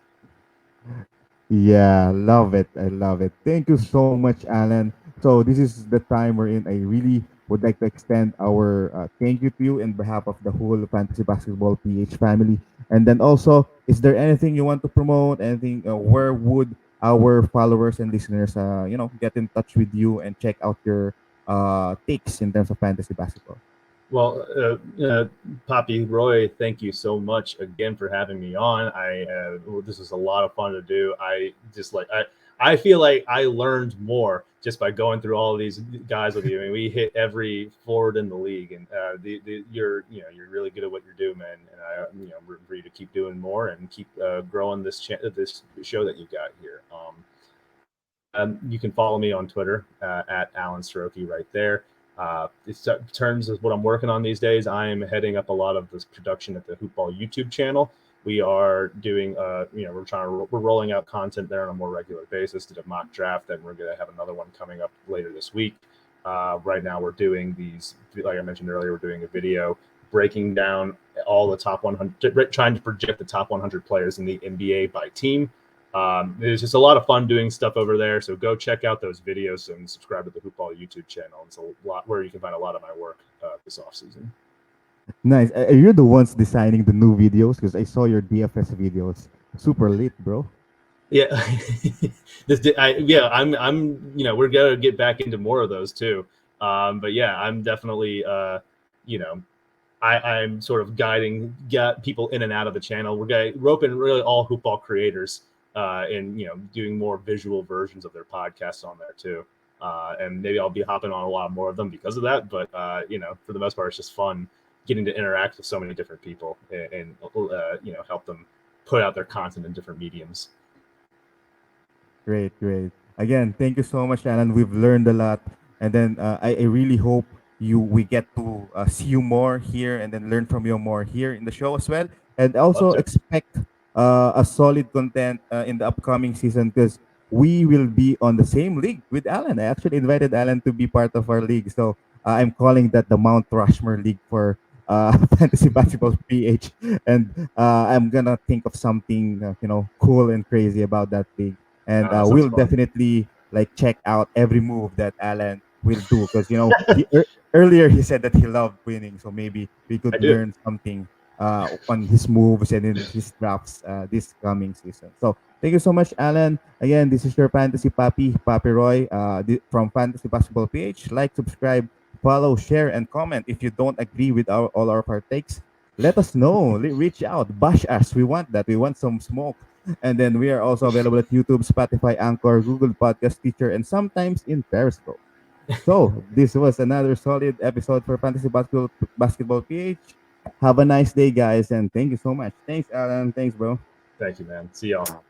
Yeah, love it. I love it. Thank you so much, Alan. So this is the time we're in. I really would like to extend our thank you to you in behalf of the whole Fantasy Basketball PH family. And then also, is there anything you want to promote? Anything? Where would our followers and listeners, get in touch with you and check out your takes in terms of fantasy basketball? Well, Poppy Roy, thank you so much again for having me on. This is a lot of fun to do. I feel like I learned more just by going through all of these guys with you. I mean, we hit every forward in the league, and you're really good at what you're doing, man. And I root for you to keep doing more and keep growing this show that you got here. You can follow me on Twitter at Alan Srochi right there. In terms of what I'm working on these days, I am heading up a lot of this production at the HoopBall YouTube channel. We are doing, we're rolling out content there on a more regular basis. Did a mock draft, and we're going to have another one coming up later this week. Right now, we're doing these, like I mentioned earlier, we're doing a video breaking down all the top 100, trying to project the top 100 players in the NBA by team. There's just a lot of fun doing stuff over there. So go check out those videos and subscribe to the HoopBall YouTube channel. It's a lot where you can find a lot of my work this offseason. Nice. Are you the ones designing the new videos? Because I saw your DFS videos. Super lit, bro. Yeah, I'm. We're gonna get back into more of those too. But yeah, I'm definitely. I'm sort of guiding people in and out of the channel. We're roping really all HoopBall creators, and doing more visual versions of their podcasts on there too. And maybe I'll be hopping on a lot more of them because of that. But for the most part, it's just fun getting to interact with so many different people and help them put out their content in different mediums. Great. Again, thank you so much, Alan. We've learned a lot, and then I really hope we get to see you more here, and then learn from you more here in the show as well. And also expect a solid content in the upcoming season, because we will be on the same league with Alan. I actually invited Alan to be part of our league, so I'm calling that the Mount Rushmore League for Fantasy Basketball PH, and I'm gonna think of something cool and crazy about that league, and we'll definitely check out every move that Alan will do, because earlier he said that he loved winning, so maybe we could learn something on his moves and in his drafts this coming season. So thank you so much, Alan. Again, this is your Fantasy Papi Roy from Fantasy Basketball PH. Like, subscribe, follow, share, and comment. If you don't agree with all our takes, let us know. Reach out, bash us. We want that. We want some smoke. And then we are also available at YouTube, Spotify, Anchor, Google Podcast, Teacher, and sometimes in Periscope. So this was another solid episode for Fantasy Basketball PH. Have a nice day, guys, and thank you so much. Thanks, Alan. Thanks, bro. Thank you, man. See y'all.